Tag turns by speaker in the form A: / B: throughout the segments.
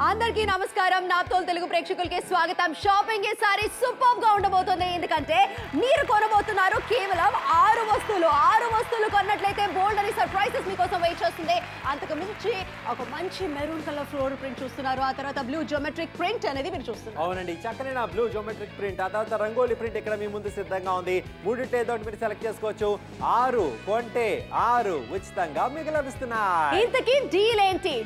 A: అందరికీ నమస్కారం. నాప్తోల్ తెలుగు ప్రేక్షకులకి స్వాగతం. షాపింగ్ ఈసారి సూపర్ గా ఉండబోతుంది. ఎందుకంటే మీరు కొనబోతున్నారు కేవలం 6 వస్తువులు. 6 వస్తువులు కొన్నట్లయితే బోల్డ్ అని సర్ప్రైజెస్ మీకోసం వెయిట్ చేస్తుంది. అంతకు మించి ఒక మంచి మెరూన్ కలర్ ఫ్లోరల్ ప్రింట్ చూస్తున్నారు. ఆ తర్వాత బ్లూ జియోమెట్రిక్ ప్రింట్ అనేది మీరు చూస్తున్నారు.
B: అవునండి, చక్కని నా బ్లూ జియోమెట్రిక్ ప్రింట్, ఆ తర్వాత రంగోలీ ప్రింట్ ఇక్కడ మీ ముందు సిద్ధంగా ఉంది. మూడింటి ఏదో మీరు సెలెక్ట్ చేసుకోవచ్చు. 6 కొంటే 6 ఉచితంగా మీకు లభిస్తున్నాయి.
A: ఇంతకీ డీల్ ఏంటి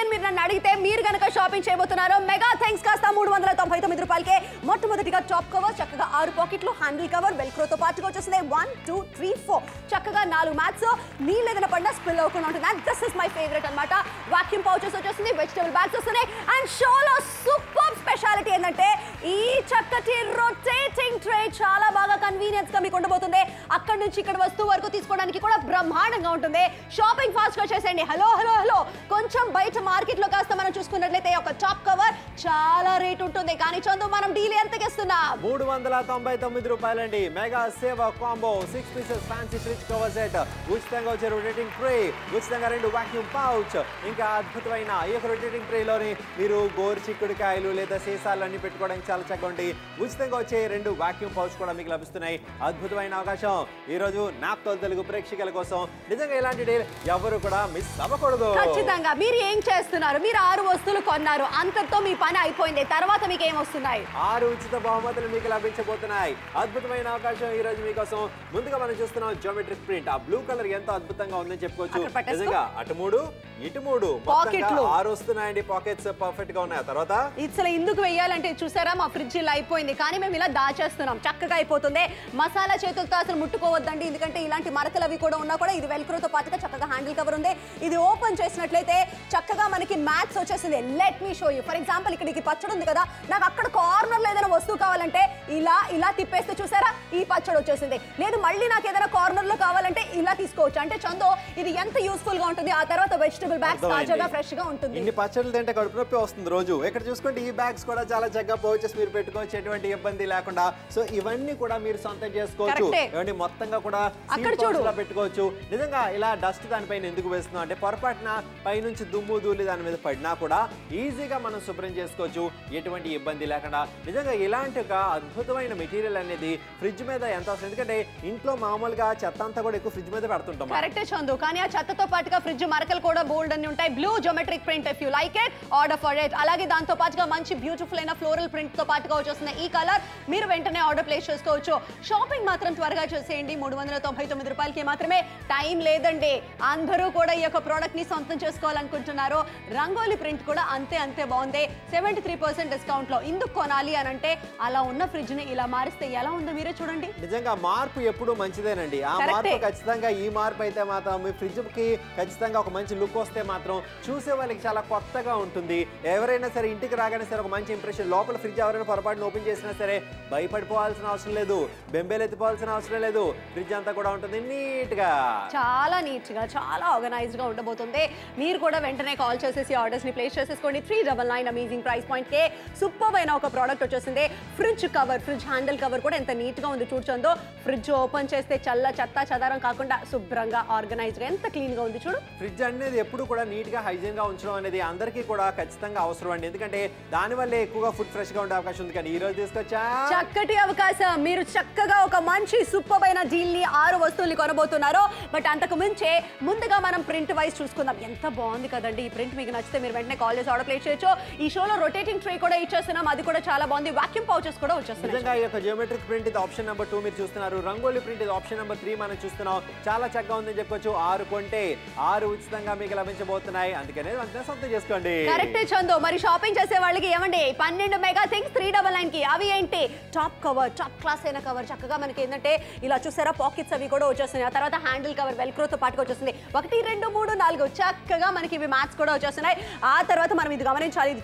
A: అని మీరు నన్ను అడిగితే, మీరు కనుక షాపింగ్ చేయబోతున్నారు మెగా థ్యాంక్స్ కాస్త 399 రూపాయలకే మొట్టమొదటిగా టాప్ కవర్, చక్కగా 6 పాకెట్లు, హ్యాండిల్ కవర్, వెల్క్రోతో పాటుగా వచ్చేసింది 1 2 3 4 చక్కగా 4 మ్యాట్స్ నీళ్ళు ఏదైనా పడినా స్పిల్ అవ్వకుండా ఉంటుంది. And this is my favourite అన్నమాట. వాక్యూమ్ పౌచెస్ వచ్చేసింది, వెజిటబుల్ బ్యాగ్స్ వస్తున్నాయి. అండ్ షోలో సూపర్ స్పెషాలిటీ ఏంటంటే ఈ చక్కటి రొటేటింగ్ ట్రే చాలా బాగా కన్వీనియన్స్ గా మీకు ఉండబోతుంది. అక్కడ నుంచి ఇక్కడ వస్తువు వరకు తీసుకోవడానికి కూడా బ్రహ్మాండంగా ఉంటుంది. షాపింగ్ ఫాస్ట్ గా చేసేయండి. హలో హలో హలో కొంచెం బయట మార్కెట్ లో కాస్త మనం చూసుకున్నట్లయితే ఒక టాప్ కవర్ చాలా రేట్ ఉంటుంది. కానీ చందు మనం డీల్ ఎంతకి ఇస్తున్నాం?
B: 399 రూపాయలండి. మెగా సేవ combo 6 pieces fancy fridge cover set, ఉచితంగా వచ్చే రొటేటింగ్ ట్రే, ఉచితంగా 2 వాక్యూమ్ పౌచ్, ఇంకా అద్భుతమైన ఈ యొక్క రొటేటింగ్ ట్రేలోని మీరు గోరు చిక్కుడుకాయలు లేదా సీసాలు అన్ని పెట్టుకోవడానికి చాలా చక్కగా ఉంది. ఉచితంగా వచ్చే 2 వాక్యూమ్ పౌచ్ కూడా మీకు లభిస్తున్నాయి. అద్భుతమైన అవకాశం ఈ రోజు నాప్తోల్ తెలుగు ప్రేక్షకుల కోసం. నిజంగా ఇలాంటి డీల్ ఎవరు కూడా మిస్ అవ్వకూడదు.
A: ఖచ్చితంగా. మీరు ఏం చేస్తున్నారు? మీరు 6 వస్తువులు కొన్నారు, అంతటితో మీ పని అయిపోయింది. తర్వాత మీకు ఏం వస్తున్నాయి?
B: 6 ఉచిత బహుమతులు మీకు లభించబోతున్నాయి. అద్భుతమైన అవకాశం ఈ రోజు మీకోసం. ముందుగా మనం చూస్తున్నాం జియోమెట్రిక్ ప్రింట్. ఆ బ్లూ కలర్ ఎంతో అద్భుతంగా ఉందని చెప్పుకోవచ్చు. నిజంగా అటు 3 ఇటు 3
A: పాకెట్లు
B: 6 వస్తున్నాయండి. పాకెట్స్ పర్ఫెక్ట్ గా ఉన్నాయి. తర్వాత
A: ఇట్లా ఎందుకు వేయాలంటే చూసారా, మా ఫ్రిడ్జ్ ఇలా అయిపోయింది, కానీ మేము ఇలా దాచేస్తున్నాం. చక్కగా అయిపోతుంది. మసాలా చేతులతో అసలు ముట్టుకోవద్దండి, ఎందుకంటే ఇలాంటి మరకలు అవి కూడా ఉన్నా కూడా ఇది వెల్క్రోతో పాటుగా చక్కగా హ్యాండిల్ కవర్ ఉంది. ఇది ఓపెన్ చేసినట్లయితే చక్కగా మనకి మ్యాథ్స్ వచ్చేసింది. Let me show you. For example ఇక్కడికి పచ్చడి ఉంది కదా, నాకు అక్కడ కార్నర్ లో ఏదైనా వస్తువు కావాలంటే ఇలా ఇలా తిప్పేస్తే చూసారా ఈ పచ్చడి వచ్చేసింది. లేదు మళ్ళీ నాకు ఏదైనా కార్నర్ లో కావాలంటే ఇలా తీసుకోవచ్చు. అంటే చందో ఇది ఎంత యూస్ఫుల్ గా ఉంటుంది. ఆ తర్వాత వెజిటబుల్ బ్యాగ్స్ తాజాగా ఫ్రెష్ గా ఉంటుంది.
B: ఇన్ని పచ్చళ్ళు తింటే కడుపు నొప్పి వస్తుంది రోజు. ఇక్కడ చూసుకుంటే ఈ బ్యాగ్స్ కూడా చాలా చక్కగా పౌచెస్ మీరు పెట్టుకోవచ్చు, ఎటువంటి ఇబ్బంది లేకుండా. సో ఇవన్నీ కూడా మీరు సొంతం చేసుకోవచ్చు. ఇవన్నీ మొత్తంగా కూడా
A: అక్కడ చూడు
B: పెట్టుకోవచ్చు. నిజంగా ఇలా డస్ట్ దానిపైన ఎందుకు వేస్తున్నాం అంటే పొరపాటున పైనుంచి దుమ్ము ధూళి దాని మీద పడినా కూడా ఈజీగా మనం శుభ్రం చేసుకోవచ్చు, ఎటువంటి ఇబ్బంది లేకుండా. నిజంగా ఇలాంటి ఒక అద్భుతమైన మెటీరియల్ అనేది ఫ్రిడ్జ్ మీద ఎంత అవసరం. ఎందుకంటే ఇంట్లో మామూలుగా చెత్త అంతా కూడా ఎక్కువ ఫ్రిడ్జ్ మీద పెడుతుంటాం.
A: కరెక్టే చందు, కానీ ఆ చెత్తతో పాటుగా ఫ్రిడ్జ్ మరకలు కూడా బోల్డ్ అని ఉంటాయి. Blue geometric print, if you like it order for it. అలాగే దాంతో పాటుగా మంచి బ్యూటిఫుల్ అయిన ఫ్లోరల్ ప్రింట్ తో పాటుగా వచ్చేసిన ఈ కలర్ మీరు వెంటనే ఆర్డర్ ప్లేస్ చేసుకోవచ్చు. షాపింగ్ మాత్రం త్వరగా చేసేయండి. 399 రూపాయలకి మాత్రమే. టైం లేదండి, అందరూ కూడా ఈ యొక్క ప్రోడక్ట్ ని సొంతం చేసుకోవాలనుకుంటున్నారు. రంగోలీ ప్రింట్ కూడా అంతే బాగుంది. 73% డిస్కౌంట్ లో. ఇందుకు కొనాలి అని అంటే అలా ఉన్న ఫ్రిడ్జ్ ని ఇలా మారిస్తే ఎలా ఉందో మీరే చూడండి.
B: నిజంగా మార్పు ఎప్పుడు మంచిదేనండి. ఆ మార్పు ఖచ్చితంగా ఈ మార్పు అయితే మాత్రం మీ ఫ్రిడ్జ్ కి ఖచ్చితంగా ఒక మంచి లుక్ వస్తే మాత్రం చూసే వాళ్ళకి చాలా కొత్తగా ఉంటుంది. ఎవరైనా సరే ఇంటికి రాగానే సరే ఒక మంచి ఇంప్రెషన్. లోపల ఫ్రిడ్జ్ ఎవరైనా పొరపాటున ఓపెన్ చేసినా సరే భయపడిపోవాల్సిన అవసరం లేదు, బెంబేలెత్తిపోవాల్సిన అవసరం లేదు. ఫ్రిడ్జ్ అంతా కూడా ఉంటుంది నీట్ గా, చాలా
A: నీట్ గా, చాలా ఆర్గనైజ్డ్ గా ఉండబోతుంది. మీరు కూడా వెంటనే కాల్ చేసేసి ఆర్డర్స్ ని ప్లేస్ చేసేసుకోండి. 399 అమేజింగ్ ప్రైస్ పాయింట్ కే సూపర్ అయిన ఒక ప్రోడక్ట్ వచ్చేసింది. Fridge cover, fridge handle cover కూడా ఎంత నీట్ గా ఉంది చూడండి. ఫ్రిడ్జ్ ఓపెన్ చేస్తే చెత్త చెదారం కాకుండా శుభ్రంగా ఆర్గనైజ్డ్ గా ఎంత క్లీన్ గా ఉంది చూడు.
B: ఫ్రిడ్జ్ అనేది ఎప్పుడు కూడా నీట్ గా హైజీన్ గా ఉంచడం అనేది అందరికీ కూడా ఖచ్చితంగా అవసరం అండి. ఎందుకంటే దాని వల్లే ఎక్కువగా ఫుడ్ ఫ్రెష్ గా ఉండే అవకాశం ఉంది. కానీ ఈ రోజు తీసుకొచ్చా
A: చక్కటి అవకాశం. మీరు చక్కగా ఒక మంచి సూపర్ అయిన డీల్ ని 6 వస్తువుల్ని కొనబోతున్నారు. బట్ అంతకు మించే ముందుగా మనం ప్రింట్ వైజ్ చూసుకుందాం. ఎంత బాగుంది కదండి ఈ ప్రింట్. మీకు నచ్చితే మీరు వెంటనే కాల్ చేసి ఆర్డర్ ప్లేస్ చేయొచ్చు. ఈ షోలో రొటేటింగ్ ట్రే కూడా ఇచ్చేస్తున్నాం, అది కూడా చాలా బాగుంది. వాక్యూమ్ పౌచెస్ కూడా వచ్చేస్తున్నాయి.
B: నిజంగా ఈ యొక్క జియోమెట్రిక్ ప్రింట్ ఇది ఆప్షన్ నెంబర్ 2 మీరు చూస్తున్నారు. రంగోలీ ప్రింట్ ఇది ఆప్షన్ నెంబర్ 3 మనం చూస్తున్నాం. చాలా చక్కగా ఉందని చెప్పొచ్చు. 6 కొంటే 6 ఉచితంగా మీకు లభించబోతున్నాయి. అందుకనే వెంటనే సొంతం చేసుకోండి.
A: కరెక్టే చందు. మరి షాపింగ్ చేసే వాళ్ళకి ఏమండి 12 మెగా థింగ్స్ 399 కి. అవి ఏంటి? టాప్ కవర్, టాప్ క్లాస్ అయిన కవర్. చక్కగా మనకి ఏంటంటే ఇలా చూసారా పాకెట్స్ అవి కూడా వచ్చేస్తున్నాయి. ఆ తర్వాత హ్యాండిల్ కవర్ వెల్క్రోతో పాటుగా వచ్చేస్తుంది. 1 2 3 4 చక్కగా మనకి ఇవి మ్యాథ్స్ కూడా వచ్చేస్తున్నాయి. ఆ తర్వాత మనం ఇది గమనించాలి, ఇది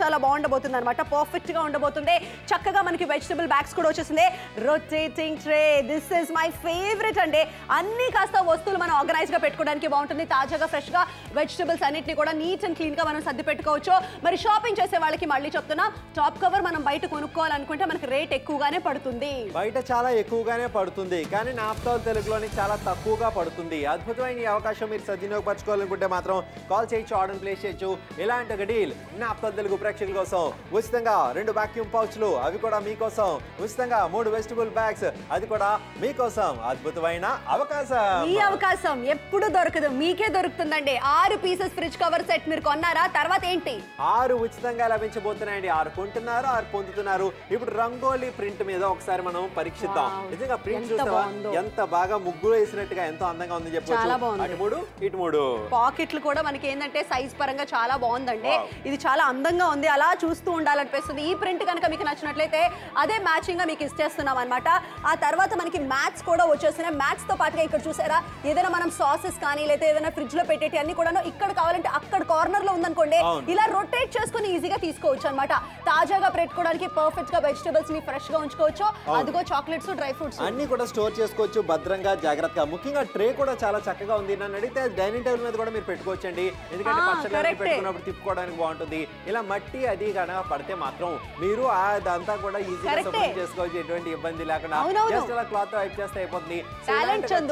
A: చాలా బాగుండబోతుంది అనమాట. పర్ఫెక్ట్ గా ఉండబోతుంది. చక్కగా మనకి వెజిటబుల్ బ్యాగ్స్ కూడా వచ్చేసింది. Rotating tray, this is my favourite అండి. అన్ని కాస్త వస్తువులు మనం ఆర్గనైజ్ గా పెట్టుకోవడానికి బాగుంటుంది. తాజాగా ఫ్రెష్ గా వెజిటబుల్స్ అన్నిటిని కూడా నీట్ అండ్ క్లీన్ గా మనం సర్ది పెట్టుకోవచ్చు. మరి షాపింగ్ చేసే వాళ్ళకి మళ్ళీ చెప్తాను, చెప్తున్నా టాప్ కవర్ మనం బయట కొనుక్కోవాలనుకుంటే మనకి రేట్ ఎక్కువగానే పడుతుంది.
B: బయట చాలా ఎక్కువగానే పడుతుంది, కానీ నాప్తాల్ తెలుగులోని చాలా తక్కువగా పడుతుంది. అద్భుతమైన ఈ అవకాశం మీరు సద్వినియోగపరచుకోవాలనుకుంటే మాత్రం కాల్ చేయొచ్చు, ఆర్డర్ ప్లేస్ చేయొచ్చు. ఇలాంటి ఒక డీల్ నాప్తాల్ తెలుగు ప్రేక్షకుల కోసం. ఉచితంగా 2 వాక్యూమ్ పౌచ్లు, అవి కూడా మీకోసం. ఉచితంగా 3 వెజిటబుల్ బ్యాగ్స్, అది కూడా మీకోసం. అద్భుతమైన అవకాశం.
A: ఈ అవకాశం ఎప్పుడు దొరకదు, మీకే దొరుకుతుందండి. 6 పీసెస్ ఫ్రిడ్జ్ కవర్ సెట్ మీరు కొన్నారా, తర్వాత ఏంటి
B: 6 ఉచితంగా లభించబోతున్నాయండి. 6 కొంటున్నారు, 6 పొందుతున్నారు. ఇప్పుడు రంగోలీ ప్రింట్ మీద ఒకసారి మనం పరీక్షిద్దాం. నిజంగా ప్రింట్ చూస్తావా ఎంత బాగా ముగ్గులు వేసినట్టుగా ఎంతో అందంగా ఉంది చెప్పొచ్చు. అటు 3 ఇటు 3
A: పాకెట్లు కూడా మనకి ఏంటంటే సైజ్ పరంగా చాలా బాగుందండి. ఇది చాలా అందంగా ఉంది, అలా చూస్తూ ఉండాలనిపిస్తుంది. ఈ ప్రింట్ కనుక మీకు నచ్చినట్లయితే అదే మ్యాచింగ్ గా మీకు ఇచ్చేస్తున్నాం అనమాట. ఆ తర్వాత మనకి మ్యాట్స్ కూడా వచ్చేస్తున్నాయి. మ్యాట్స్ తో పాటుగా ఇక్కడ చూసారా, ఏదైనా మనం సాసెస్ కానీ లేదా ఏదైనా ఫ్రిడ్జ్ లో పెట్టేటి అన్ని కూడా ఇక్కడ కావాలంటే అక్కడ కార్నర్ లో ఉందనుకోండి, ఇలా రొటేట్ చేసుకుని ఈజీగా తీసుకోవచ్చు అనమాట. తాజాగా పెట్టుకోవడానికి పర్ఫెక్ట్ గా వెజిటబుల్స్ ని ఫ్రెష్ గా ఉంచుకోవచ్చు. అదిగో చాక్లెట్స్, డ్రై ఫ్రూట్స్
B: అన్ని కూడా స్టోర్ చేసుకోవచ్చు భద్రంగా, జాగ్రత్తగా. ముఖ్యంగా ట్రే కూడా చాలా చక్కగా ఉంది. నన్ను అడిగితే డైనింగ్ టేబుల్ మీద కూడా మీరు పెట్టుకోవచ్చండి, ఎందుకంటే పచ్చడి పెట్టుకున్నప్పుడు తిప్పుకోవడానికి బాగుంటుంది. ఇలా మట్టి అది కనుక పడితే మాత్రం మీరు అదంతా కూడా ఈజీగా శుభ్రం చేసుకోవచ్చు, ఎటువంటి ఇబ్బంది లేకుండా. జస్ట్ అలా క్లాత్ వైప్ చేస్తే అయిపోతుంది.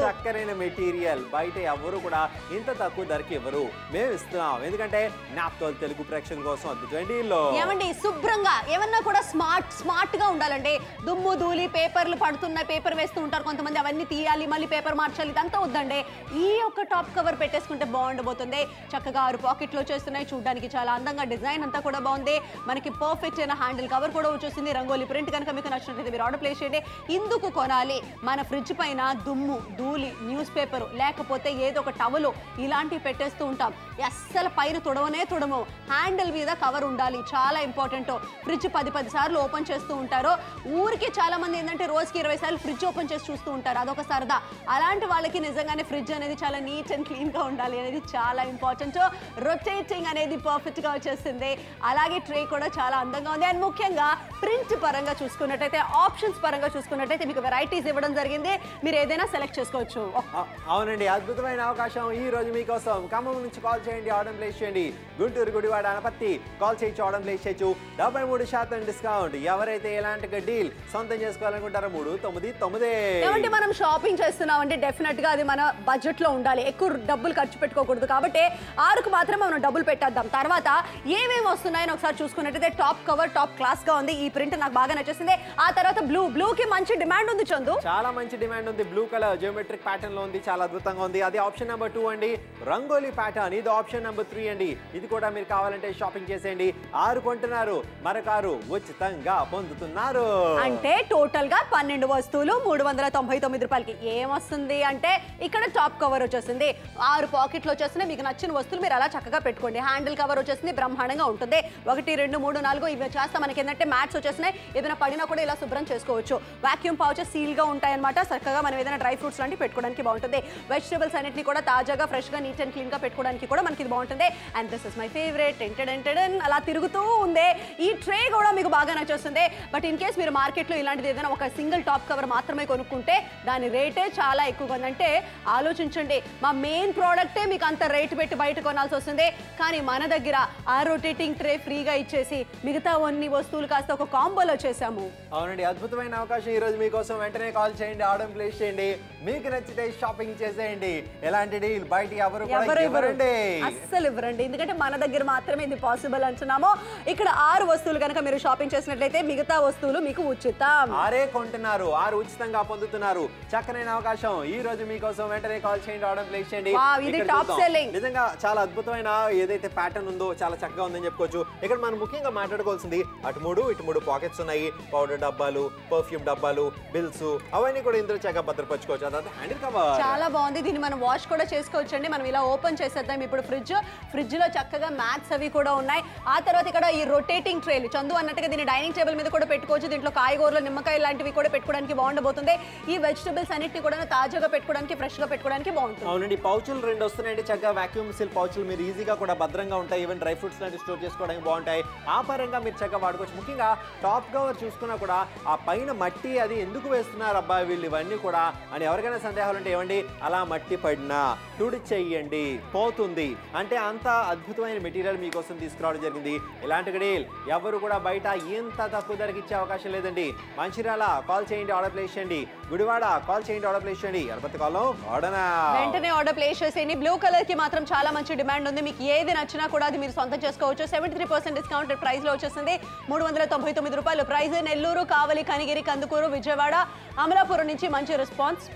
B: చక్కరైన మెటీరియల్ బయట ఎవరు కూడా ఇంత తక్కువ ధరకి ఇవ్వరు, మేము ఇస్తున్నాం. ఎందుకంటే నాప్తాల్ తెలుగు ప్రేక్షకుల కోసం అద్భుతమైన డీల్లో.
A: ఏమండి శుభ్రంగా ఏమన్నా కూడా స్మార్ట్ గా ఉండాలండి. దుమ్ము ధూళి పేపర్లు పడుతున్న పేపర్ వేస్తూ ఉంటారు కొంతమంది, అవన్నీ తీయాలి మళ్ళీ పేపర్ మార్చాలి, ఇదంతా వద్దండి. ఈ యొక్క టాప్ కవర్ పెట్టేసుకుంటే బాగుండబోతుంది. చక్కగా 6 పాకెట్లు వచ్చేస్తున్నాయి, చూడడానికి చాలా అందంగా, డిజైన్ అంతా కూడా బాగుంది. మనకి పర్ఫెక్ట్ అయిన హ్యాండిల్ కవర్ కూడా వచ్చేసింది. రంగోలీ ప్రింట్ కనుక మీకు నచ్చినట్లయితే మీరు ఆర్డర్ ప్లేస్ చేయండి. ఇందుకు కొనాలి, మన ఫ్రిడ్జ్ పైన దుమ్ము ధూళి న్యూస్ పేపర్ లేకపోతే ఏదో ఒక టవలు ఇలాంటివి పెట్టేస్తూ ఉంటాం. అస్సలు పైన తుడవము, హ్యాండిల్ మీద కవర్ ఉండాలి, చాలా ఇంపార్టెంట్. ఫ్రిడ్జ్ 10 సార్లు ఓపెన్ చేస్తూ ఉంటారు. ఊరికి చాలా మంది ఏంటంటే రోజుకి 20 సార్లు ఫ్రిడ్జ్ ఓపెన్ చేసి చూస్తూ ఉంటారు, అదొక సరదా. అలాంటి వాళ్ళకి నిజంగానే ఫ్రిడ్జ్ అనేది చాలా నీట్ అండ్ క్లీన్ గా ఉండాలి అనేది చాలా ఇంపార్టెంట్. రొటేటింగ్ అనేది పర్ఫెక్ట్ గా వచ్చేసింది. అలాగే ట్రే కూడా చాలా అందంగా ఉంది. అండ్ ముఖ్యంగా ప్రింట్ పరంగా చూసుకున్నట్టయితే, ఆప్షన్స్ పరంగా చూసుకున్నట్టయితే మీకు వెరైటీస్ ఇవ్వడం జరిగింది, మీరు ఏదైనా సెలెక్ట్ చేసుకోవచ్చు.
B: అవునండి, అద్భుతమైన అవకాశం ఈ రోజు మీకోసం. ఖమ్మం నుంచి కాల్ చేయండి, ఆర్డర్ ప్లేస్ చేయండి. గుంటూరు, గుడివాడ, అనపత్తి కాల్ చేయొచ్చు, ఆర్డర్ ప్లేస్ చేయొచ్చు. 73% డిస్కౌంట్. ఎవరైతే ఎలాంటి డీల్ సొంతం చేసుకోవాలనుకుంటారో 399.
A: ఏమంటే మనం షాపింగ్ చేస్తున్నాం అంటే డెఫినెట్ గా అది మన బడ్జెట్ లో ఉండాలి, ఎక్కువ డబ్బులు ఖర్చు పెట్టుకోకూడదు. కాబట్టి 6కు మాత్రమే మనం డబ్బులు పెట్టేద్దాం. తర్వాత ఏమేమి వస్తున్నాయని ఒకసారి చూసుకున్నట్టయితే టాప్ కవర్ టాప్ క్లాస్ గా ఉంది. ఈ ప్రింట్ నాకు బాగా నచ్చేసింది. ఆ తర్వాత బ్లూ కి మంచి డిమాండ్ ఉంది చందు,
B: చాలా మంచి డిమాండ్ ఉంది. బ్లూ కలర్ జియోమెట్రిక్ ప్యాటర్న్ లో ఉంది, చాలా అద్భుతంగా ఉంది. అది ఆప్షన్ నెంబర్ 2 అండి. రంగోలీ ప్యాటర్న్, ఇది ఆప్షన్ నెంబర్ 3 అండి. ఇది కూడా మీరు కావాలంటే షాపింగ్ చేసేయండి. 6 కొంటున్నారు, మరొక 6 ఉచితంగా పొందుతున్నారు.
A: అంటే టోటల్ గా 12 వస్తువులు 399 రూపాయలకి. ఏమొస్తుంది అంటే ఇక్కడ టాప్ కవర్ వచ్చేసింది, 6 పాకెట్లు వచ్చేస్తున్నాయి. మీకు నచ్చిన వస్తువులు మీరు అలా చక్కగా పెట్టుకోండి. హ్యాండిల్ కవర్ వచ్చేసింది, బ్రహ్మాండంగా ఉంటుంది. 1 2 3 4 ఇవి చేస్తా. మనకి ఏంటంటే మ్యాట్స్ వచ్చేసినాయి, ఏదైనా పడినా కూడా ఇలా శుభ్రం చేసుకోవచ్చు. వాక్యూమ్ పౌచెస్ సీల్ గా ఉంటాయి అనమాట. చక్కగా మనం ఏదైనా డ్రై ఫ్రూట్స్ లాంటివి పెట్టుకోవడానికి బాగుంటుంది. వెజిటబుల్స్ అన్నింటినీ కూడా తాజాగా ఫ్రెష్ గా నీట్ అండ్ క్లీన్ గా పెట్టుకోవడానికి కూడా మనకి ఇది బాగుంటుంది. And this is my favourite, అలా తిరుగుతూ ఉంది. ఈ ట్రే కూడా మీకు బాగా నచ్చేస్తుంది. బట్ ఇన్ కేస్ మీరు మార్కెట్లో ఇలాంటిది ఏదైనా ఒక సింగిల్ టాప్ కవర్ మాత్రమే కొనుక్కుంటే దాని రేటే చాలా ఎక్కువగా ఉందంటే ఆలోచించండి. మా మెయిన్ ప్రోడక్టే మీకు అంత రేట్ పెట్టి బయట కొనాల్సి వస్తుంది. కానీ మన దగ్గర ఆ రొటేటింగ్ ట్రే ఫ్రీగా ఇచ్చేసి మిగతా అన్ని వస్తువులు కాస్త ఒక కాంబోలో చేసాము.
B: అవునండి, అద్భుతమైన అవకాశం ఈ రోజు మీకోసం. వెంటనే కాల్ చేయండి, ఆర్డర్ ప్లేస్ చేయండి. మీకు నచ్చితే షాపింగ్ చేసేయండి. ఎలాంటి డీల్ బయట ఎవరు
A: అస్సలు ఇవ్వరండి, ఎందుకంటే మన దగ్గర మాత్రమే ఇది పాసిబుల్ అంటున్నాము. ఇక్కడ 6 వస్తువులు కనుక మీరు షాపింగ్ చేసినట్లయితే మిగతా వస్తువులు మీకు ఉచితం.
B: 6 కొంటున్నారు, 6 ఉచితంగా పొందుతున్నారు. చక్కనైన అవకాశం ఈ రోజు మీకోసం. వెంటనే కాల్ చేయండి, ఆర్డర్ ప్లేస్ చేయండి.
A: ఇది టాప్ సెల్లింగ్.
B: నిజంగా చాలా అద్భుతమైన ఏదైతే ప్యాటర్న్ ఉందో చాలా చక్కగా ఉందని చెప్పుకోవచ్చు. ఇక్కడ మనం ముఖ్యంగా మాట్లాడుకోవాల్సింది అటు 3 ఇటు 3 పాకెట్స్ ఉన్నాయి. పౌడర్ డబ్బాలు, పర్ఫ్యూమ్ డబ్బాలు, బిల్స్ అవన్నీ కూడా ఇందులో చక్కగా భద్రపరచుకోవచ్చు. అదంతా హ్యాండిల్ కవర్
A: చాలా బాగుంది. దీన్ని మనం వాష్ కూడా చేసుకోవచ్చు అండి. మనం ఇలా ఓపెన్ చేసేద్దాం. ఇప్పుడు ఫ్రిడ్జ్ లో చక్కగా మ్యాట్స్ అవి కూడా ఉన్నాయి. ఆ తర్వాత ఇక్కడ ఈ రొటేటింగ్ ట్రేలు చందు అన్నట్టుగా దీన్ని డైనింగ్ టేబుల్ మీద కూడా పెట్టుకోవచ్చు. దీంట్లో కాయగూరలు, నిమ్మకాయ లాంటివి కూడా పెట్టుకోవడానికి బాగుండబోతుంది. ఈ వెజిటబుల్స్ అన్నిటిని కూడా తాజాగా పెట్టుకోవడానికి, ఫ్రెష్ గా పెట్టుకోవడానికి బాగుంటుంది.
B: అవునండి, పౌచులు 2 వస్తున్నాయండి. చక్కగా వాక్యూమ్ సీల్ పౌచులు మీరు ఈజీగా కూడా భద్రంగా ఉంటాయి. ఈవెన్ డ్రై ఫ్రూట్స్ లాంటివి స్టోర్ చేసుకోవడానికి బాగుంటాయి. ఆ పరంగా మీరు చక్కగా వాడుకోవచ్చు. ముఖ్యంగా టాప్ కవర్ చూసుకున్నా కూడా ఆ పైన మట్టి అది ఎందుకు వేస్తున్నారు అబ్బా వీళ్ళు ఇవన్నీ కూడా అని ఎవరికైనా సందేహాలు ఉంటే ఏమండి, అలా మట్టి పడినా తుడి చెయ్యండి, పోతుంది. అంటే అంత అద్భుతమైన మెటీరియల్ మీకోసం తీసుకురావడం జరిగింది. ఇలాంటి డీల్ ఎవరు కూడా బయట ఇంత తక్కువ ధరకి ఇచ్చే అవకాశం లేదండి. మంచిర్యాల కాల్ చేయండి, ఆర్డర్ ప్లేస్ చేయండి. గుడివాడ కాల్ చేయండి, ఆర్డర్ ప్లేస్ చేయండి. అరపతి కాలం
A: వెంటనే ఆర్డర్ ప్లేస్ చేసేయండి. బ్లూ కలర్ కి మాత్రం చాలా మంచి డిమాండ్ ఉంది. మీకు ఏది నచ్చినా కూడా అది మీరు సొంతం చేసుకోవచ్చు. 73% డిస్కౌంటెడ్ ప్రైస్ లో వచ్చేసింది. 399 రూపాయలు ప్రైస్. నెల్లూరు, కావలి, కనిగిరి, కందుకూరు, విజయవాడ, అమలాపురం నుంచి మంచి రెస్పాన్స్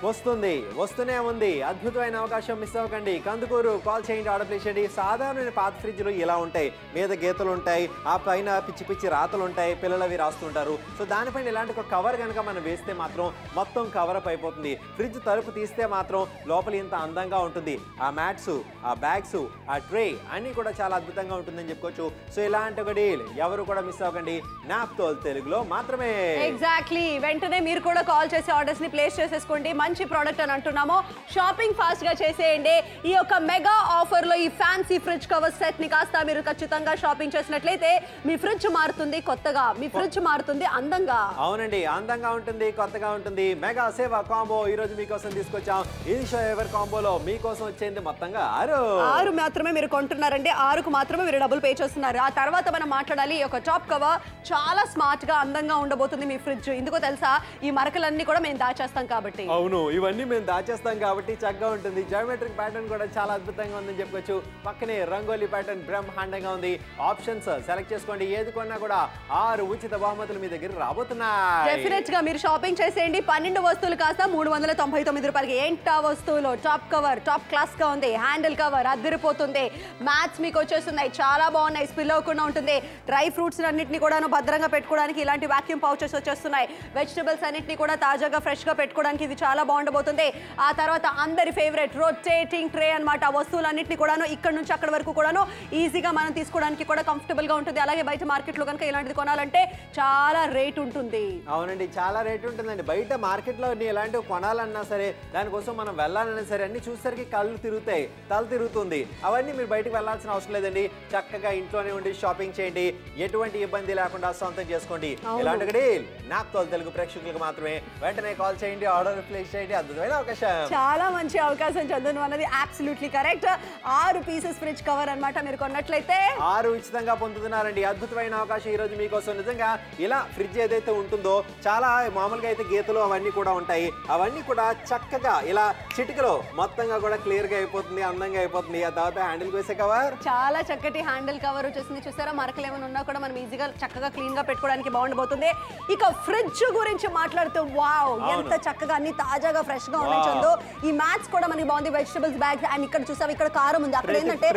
B: వస్తూనే ఉంది. అద్భుతమైన అవకాశం మిస్ అవ్వకండి. కందుకూరు కాల్ చేయండి, ఆర్డర్ ప్లేస్ చేయండి. సాధారణ పాత ఫ్రిడ్జ్లు ఇలా ఉంటాయి, మీద గీతలు ఉంటాయి, ఆ పైన పిచ్చి పిచ్చి రాతలు ఉంటాయి, పిల్లలవి రాస్తుంటారు. సో దానిపైన ఇలాంటి ఒక కవర్ కనుక మనం వేస్తే మాత్రం మొత్తం కవర్ అప్ అయిపోతుంది. ఫ్రిడ్జ్ తలుపు తీస్తే మాత్రం లోపల ఇంత అందంగా ఉంటుంది. ఆ మ్యాట్స్, ఆ బ్యాగ్స్, ఆ ట్రే అన్ని కూడా చాలా అద్భుతంగా ఉంటుందని చెప్పుకోవచ్చు. సో ఇలాంటి ఒక డీల్ ఎవరు కూడా మిస్ అవ్వకండి. నాప్తోల్ తెలుగులో మాత్రమే.
A: ఎగ్జాక్ట్లీ. వెంటనే మీరు కూడా కాల్ చేసి ఆర్డర్స్ ని ప్లేస్ చేసేసుకోండి. మంచి ప్రోడక్ట్ అని అంటున్నాము. షాపింగ్ ఫాస్ట్ గా చేసేయండి. ఈ యొక్క మెగా ఆఫర్ లో ఈ ఫ్యాన్సీ ఫ్రిడ్జ్ కవర్ సెట్ ని కాస్త మీరు ఖచ్చితంగా షాపింగ్ చేసినట్లయితే మీ ఫ్రిడ్జ్ మారుతుంది కొత్తగా, మీ ఫ్రిడ్జ్ మారుతుంది అందంగా.
B: అవునండి, అందంగా ఉంటుంది, కొత్తగా ఉంటుంది. మెగా సేవ కాంబో ఈ రోజు మీకోసం తీసుకొచ్చాం. ఇది షో ఎవర్ కాంబోలో మీకోసం వచ్చేది మొత్తంగా 6
A: మాత్రమే మీరు కొంటున్నారండి. 6కు మాత్రమే మీరు డబ్బులు పే చేస్తున్నారు. ఆ తర్వాత మనం మాట్లాడాలి. ఈ యొక్క టాప్ కవర్ చాలా స్మార్ట్ గా అందంగా ఉండబోతుంది మీ ఫ్రిడ్జ్. ఎందుకో తెలుసా? ఈ మరకలన్నీ కూడా మేము దాచేస్తాం కాబట్టి.
B: అవును, ఇవన్నీ మేము దాచేస్తాం కాబట్టి చక్కగా ఉంటుంది. జామెట్రిక్ ప్యాటర్న్ కూడా చాలా అద్భుతంగా ఉందని చెప్పుకోవచ్చు. పక్కనే రంగోలీ ప్యాటర్న్ బ్రహ్మాండంగా ఉంది. ఆప్షన్స్ సెలెక్ట్ చేసుకోండి. ఏది కొన్నా కూడా 6 ఉచిత బహుమతులు మీ దగ్గర రాబోతున్నాయి.
A: డెఫినెట్ గా మీరు షాపింగ్ చేసేయండి. 12 వస్తువులు కాస్త 399 రూపాయలకి. ఏంటా వస్తువులు? టాప్ కవర్ టాప్ క్లాస్ గా ఉంది. హ్యాండిల్ కవర్ అదిరిపోతుంది. మ్యాట్స్ మీకు వచ్చేస్తున్నాయి, చాలా బాగున్నాయి, స్పిల్ అవ్వకుండా ఉంటుంది. డ్రై ఫ్రూట్స్ అన్నింటినీ కూడా భద్రంగా పెట్టుకోవడానికి ఇలాంటి వాక్యూమ్ పౌచెస్ వచ్చేస్తున్నాయి. వెజిటబుల్స్ అన్నింటినీ కూడా తాజాగా ఫ్రెష్ గా పెట్టుకోవడానికి ఇది చాలా బాగుండబోతుంది. ఆ తర్వాత అందరి ఫేవరెట్ రొటేటింగ్ ట్రే అన్నమాట. వస్తువులన్నింటినీ కూడాను ఇక్కడ నుంచి అక్కడ వరకు కూడాను ఈజీగా మనం తీసుకోవడానికి కూడా కంఫర్టబుల్ గా ఉంటుంది. అలాగే బయట మార్కెట్ లో కనుక ఇలాంటిది కొనాలంటే చాలా రేట్ ఉంటుంది.
B: అవునండి, చాలా రేట్ ఉంటుందండి. బయట మార్కెట్ లో ఎలాంటివి కొనాలన్నా సరే, దానికోసం మనం వెళ్ళాలన్నా సరే అన్ని చూసేసరికి కళ్ళు తిరుగుతాయి, తల తిరుగుతుంది. అవన్నీ మీరు బయటకు వెళ్ళాల్సిన అవసరం లేదండి. చక్కగా ఇంట్లోనే ఉండి షాపింగ్ చేయండి. ఎటువంటి ఇబ్బంది లేకుండా సొంతం చేసుకోండి. ఇలాంటి డీల్ నాప్తోల్ తెలుగు ప్రేక్షకులకు మాత్రమే. వెంటనే కాల్ చేయండి, ఆర్డర్ ప్లేస్ చేయండి. అద్భుతమైన అవకాశం,
A: చాలా మంచి అవకాశం చందను అన్నది absolutely correct. 6 pieces fridge cover అన్నమాట. మీరు కొన్నట్లయితే
B: 6 ఉచితంగా పొందుతున్నారండి. అద్భుతమైన అవకాశం ఈ రోజు మీకోసం. నిజంగా ఇలా ఫ్రిడ్జ్ ఏదైతే ఉంటుందో చాలా మామూలుగా అయితే గీతలు అవన్నీ కూడా ఉంటాయి. అవన్నీ కూడా చక్కగా ఇలా చిటికలో మొత్తంగా కూడా క్లియర్ గా అయిపోతుంది, అందంగా అయిపోతుంది. ఆ తర్వాత హ్యాండిల్ వేసే కవర్
A: చాలా చక్కటి హ్యాండిల్ కవర్ వచ్చేసింది. చూసారా? మరకలు ఏమైనా ఉన్నా కూడా మనం ఈజీగా చక్కగా క్లీన్ గా పెట్టుకోవడానికి బాగుండబోతుంది. ఇక ఫ్రిడ్జ్ గురించి మాట్లాడుతూ వావ్, ఎంత చక్కగా అన్ని తాజాగా ఫ్రెష్ గా ఉన్నాయి చందు. ఈ మ్యాట్స్ కూడా మనకి బాగుంది. వెజిటబుల్స్ బ్యాగ్ అండ్ ఇక్కడ చూసావు ఇక్కడ కారం ఉంది. అక్కడ ఏంటంటే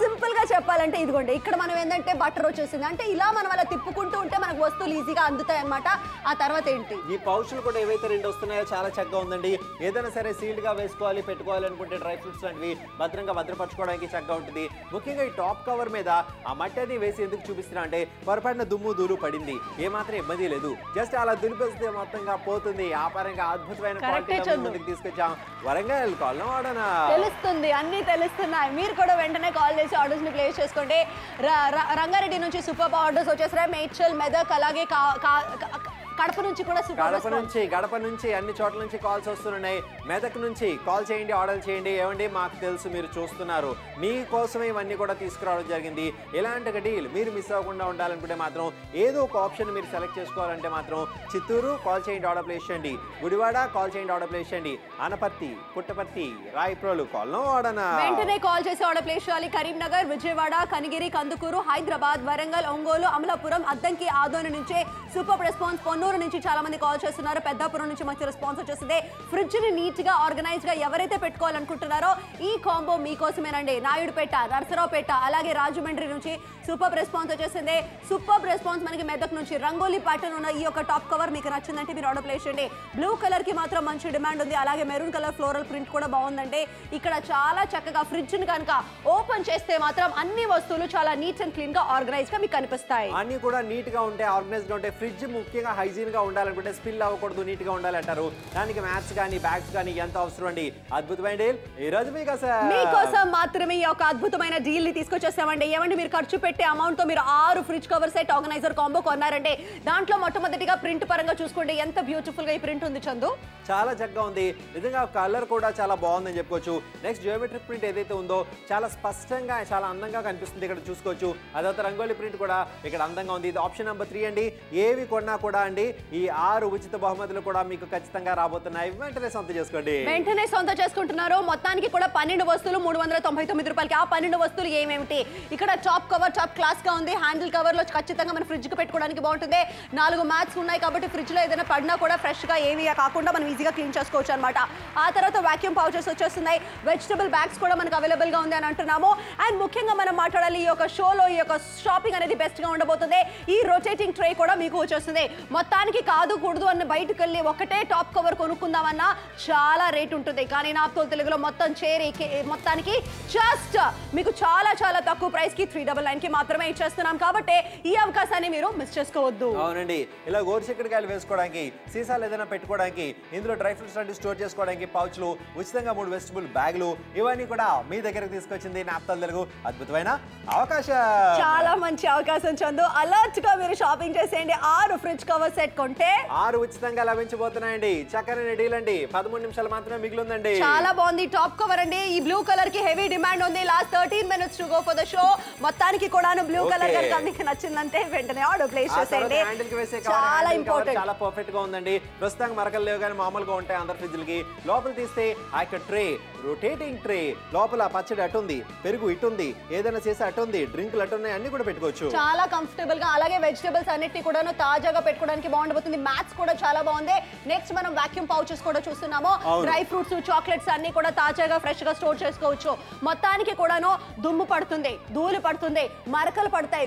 A: సింపుల్ గా చెప్పాలంటే ఇదిగోండి, ఇక్కడ మనం ఏంటంటే బటర్ వచ్చేసింది. అంటే ఇలా మనం అలా తిప్పుకుంటూ ఉంటే మనకు వస్తువులు ఈజీగా అందుతాయి అనమాట. ఆ తర్వాత ఏంటి,
B: ఈ పౌచ్లు కూడా ఏవైతే 2 వస్తున్నాయో చాలా చక్కగా ఉందండి. ఏదైనా సరే సీల్డ్ గా వేసుకోవాలి, పెట్టుకోవాలి అనుకుంటే డ్రై ఫ్రూట్స్ లాంటివి భద్రంగా భద్రపరచుకోవడానికి చక్కగా ఉంటుంది. ముఖ్యంగా ఈ టాప్ కవర్ మీద ఆ మట్టి అది వేసి ఎందుకు చూపిస్తున్నా అంటే పొరపాటున దుమ్ము దూరు పడింది, ఏమాత్రం ఇబ్బంది లేదు. జస్ట్ అలా దులిపేస్తే మొత్తంగా పోతుంది. ఆ పరంగా అద్భుతమైన క్వాలిటీ ముందుకు తీసుకొచ్చాం. వరంగల్ కాల్
A: తెలుస్తుంది, అన్ని తెలుస్తున్నాయి. మీరు కూడా వెంటనే కాల్ చేసి ఆర్డర్స్ ని ప్లేస్ చేసుకోండి. రంగారెడ్డి నుంచి సూపర్ ఆర్డర్స్ వచ్చేసాయి. మేడ్చల్, మెదక్, అలాగే కడప నుంచి కూడా
B: గడప నుంచి అన్ని చోట్ల నుంచి కాల్స్ వస్తున్నాయి. మెదక్ నుంచి కాల్ చేయండి, ఆర్డర్ చేయండి. ఏమండి మాకు తెలుసు మీరు చూస్తున్నారు, మీకోసమే ఇవన్నీ కూడా తీసుకురావడం జరిగింది. ఎలాంటి ఒక డీల్ మీరు మిస్ అవ్వకుండా ఉండాలనుకుంటే మాత్రం ఏదో ఒక ఆప్షన్ మీరు సెలెక్ట్ చేసుకోవాలంటే మాత్రం చిత్తూరు కాల్ చేయండి, ఆర్డర్ ప్లేస్ చేయండి. గుడివాడ కాల్ చేయండి, ఆర్డర్ ప్లేస్ చేయండి. అనపర్తి, పుట్టపర్తి, రాయప్రోలు కాల్
A: వెంటనే కాల్ చేసి ఆర్డర్ ప్లేస్ చేయాలి. కరీంనగర్, విజయవాడ, కనిగిరి, కందుకూరు, హైదరాబాద్, వరంగల్, ఒంగోలు, అమలాపురం, అద్దంకి, ఆదోని నుంచి సూపర్ రెస్పాన్స్. పొన్నూరు నుంచి చాలా మంది కాల్ చేస్తున్నారు. పెద్దాపురం నుంచి మంచి రెస్పాన్స్ వచ్చేసింది. ఫ్రిడ్జ్ ని నీట్ గా ఆర్గనైజ్ గా ఎవరైతే పెట్టుకోవాలనుకుంటున్నారో ఈ కాంబో మీకోసమేనండి. నాయుడుపేట, నర్సరావుపేట, అలాగే రాజమండ్రి నుంచి సూపర్ రెస్పాన్స్ వచ్చేసింది. సూపర్ రెస్పాన్స్ మనకి మెదక్ నుంచి. రంగోలీ ప్యాటర్న్ ఉన్న ఈ యొక్క టాప్ కవర్ మీకు నచ్చిందంటే మీరు ఆర్డర్ ప్లేస్ చేయండి. బ్లూ కలర్ కి మాత్రం మంచి డిమాండ్ ఉంది. అలాగే మెరూన్ కలర్ ఫ్లోరల్ ప్రింట్ కూడా బాగుందండి. ఇక్కడ చాలా చక్కగా ఫ్రిడ్జ్ ని కనుక ఓపెన్ చేస్తే మాత్రం అన్ని వస్తువులు చాలా నీట్ అండ్ క్లీన్ గా ఆర్గనైజ్ గా మీకు కనిపిస్తాయి.
B: అన్ని కూడా నీట్ గా ఉంటాయి, ఆర్గనైజ్ గా ఉంటాయి. ఫ్రిడ్జ్ ముఖ్యంగా హైజీన్ గా ఉండాలనుకుంటే స్పిల్ అవ్వకూడదు, నీట్ గా ఉండాలి అంటారు. దానికి మ్యాట్స్ కానీ బ్యాగ్స్ కానీ ఎంత అవసరం అండి. అద్భుతమైన డీల్ ఈ రోజు మీకోసం
A: మాత్రమే ఈ యొక్క అద్భుతమైన డీల్ ని తీసుకొచ్చేసామండి. ఏమండి మీరు ఖర్చు పెట్టి పెట్టే అమౌంట్ తో మీరు 6 fridge cover set organiser combo కొన్నారంటే దాంట్లో మొట్టమొదటిగా ప్రింట్ పరంగా చూసుకోండి ఎంత బ్యూటిఫుల్ గా ఈ ప్రింట్ ఉంది చందు.
B: చాలా చక్కగా ఉంది నిజంగా, కలర్ కూడా చాలా బాగుందని చెప్పుకోవచ్చు. నెక్స్ట్ జియోమెట్రిక్ ప్రింట్ ఏదైతే ఉందో చాలా స్పష్టంగా చాలా అందంగా కనిపిస్తుంది, ఇక్కడ చూసుకోవచ్చు. అదంతా రంగోలీ ప్రింట్ కూడా ఇక్కడ అందంగా ఉంది. ఇది ఆప్షన్ నెంబర్ 3 అండి. ఏవి కొన్నా కూడా అండి ఈ 6 ఉచిత బహుమతులు కూడా మీకు ఖచ్చితంగా రాబోతున్నాయి. వెంటనే సొంత చేసుకోండి.
A: వెంటనే సొంత చేసుకుంటున్నారు. మొత్తానికి కూడా 12 వస్తువులు 399 రూపాయలకి. ఆ 12 వస్తువులు ఏమేమిటి? ఇక్కడ టాప్ కవర్ టాప్ క్లాస్ గా ఉంది. హ్యాండిల్ కవర్ లో ఖచ్చితంగా మన ఫ్రిడ్జ్ కి పెట్టుకోవడానికి బాగుంటుంది. 4 మ్యాట్స్ ఉన్నాయి కాబట్టి ఫ్రిడ్జ్ లో ఏదైనా పడినా కూడా ఫ్రెష్ గా ఏవి కాకుండా మనం ఈజీగా క్లీన్ చేసుకోవచ్చు అనమాట. ఆ తర్వాత వాక్యూమ్ పౌచెస్ వచ్చేస్తున్నాయి. వెజిటబుల్ బ్యాగ్స్ కూడా మనకు అవైలబుల్ గా ఉంది అని అంటున్నాము. అండ్ ముఖ్యంగా మనం మాట్లాడాలి, ఈ యొక్క షోలో ఈ యొక్క షాపింగ్ అనేది బెస్ట్ గా ఉండబోతుంది. ఈ రొటేటింగ్ ట్రే కూడా మీకు వచ్చేస్తుంది. మొత్తానికి కాదు కూడదు అని బయటకు వెళ్ళి ఒకటే టాప్ కవర్ కొనుక్కుందామన్నా చాలా రేట్ ఉంటుంది. కానీ నాతో తెలుగులో మొత్తం చేరి మొత్తానికి జస్ట్ మీకు చాలా చాలా తక్కువ ప్రైస్ కి 399 కి మాత్రమే ఇచ్చేస్తున్నాం. కాబట్టి ఈ అవకాశాన్ని మీరు మిస్ చేసుకోవద్దు.
B: అవునండి, ఇలా గోరుచిక్కుడుకాయలు వేసుకోవడానికి, సీసాలు ఏదైనా పెట్టుకోవడానికి, ఇందులో డ్రై ఫ్రూట్స్ లాంటి స్టోర్ చేసుకోవడానికి పౌచ్లు, ఉచితంగా 3 వెజిటబుల్ బ్యాగులు, ఇవన్నీ కూడా మీ దగ్గరకు తీసుకొచ్చింది నాప్తోల్ తెలుగు. అద్భుతమైన అవకాశం,
A: చాలా మంచి అవకాశం చందు. అలర్ట్ గా మీరు షాపింగ్ చేసేయండి. 6 ఫ్రిడ్జ్ కవర్ సెట్ కొంటే
B: 6 ఉచితంగా లభించబోతున్నాయండి. చక్కని డీల్ అండి. 13 నిమిషాలు మాత్రమే మిగిలిందండి.
A: చాలా బాగుంది టాప్ కవర్ అండి. ఈ బ్లూ కలర్ కి హెవీ డిమాండ్ ఉంది. Last 13 minutes to go for the show. మొత్తానికి కూడాను బ్లూ కలర్ కనుక మీకు నచ్చిందంటే వెంటనే ఆర్డర్ ప్లేస్ చేసేయండి. చాలా ఇంపార్టెంట్,
B: చాలా పర్ఫెక్ట్ గా ఉందండి. ప్రస్తుతం మరకలు లేవు కానీ మామూలుగా ఉంటాయి అందరి ఫ్రిడ్జ్లకి. లోపల తీస్తే ఆ యొక్క ట్రే, రొటేటింగ్ ట్రే, లోపల పచ్చడి అటుంది, పెరుగు ఇటుంది, ఏదైనా చేసి అటుంది, డ్రింకులు అట్టున్నాయి, అన్ని కూడా పెట్టుకోవచ్చు.
A: చాలా కంఫర్టబుల్ గా. అలాగే వెజిటబుల్స్ అన్నిటిని కూడాను తాజాగా పెట్టుకోవడానికి బాగుండబోతుంది. మ్యాట్స్ కూడా చాలా బాగుంది. నెక్స్ట్ మనం వాక్యూమ్ పౌచెస్ కూడా చూస్తున్నాము. డ్రై ఫ్రూట్స్, చాక్లెట్స్ అన్ని కూడా తాజాగా ఫ్రెష్ గా స్టోర్ చేసుకోవచ్చు. మొత్తానికి కూడాను దుమ్ము పడుతుంది, ధూళి పడుతుంది, మరకలు పడతాయి.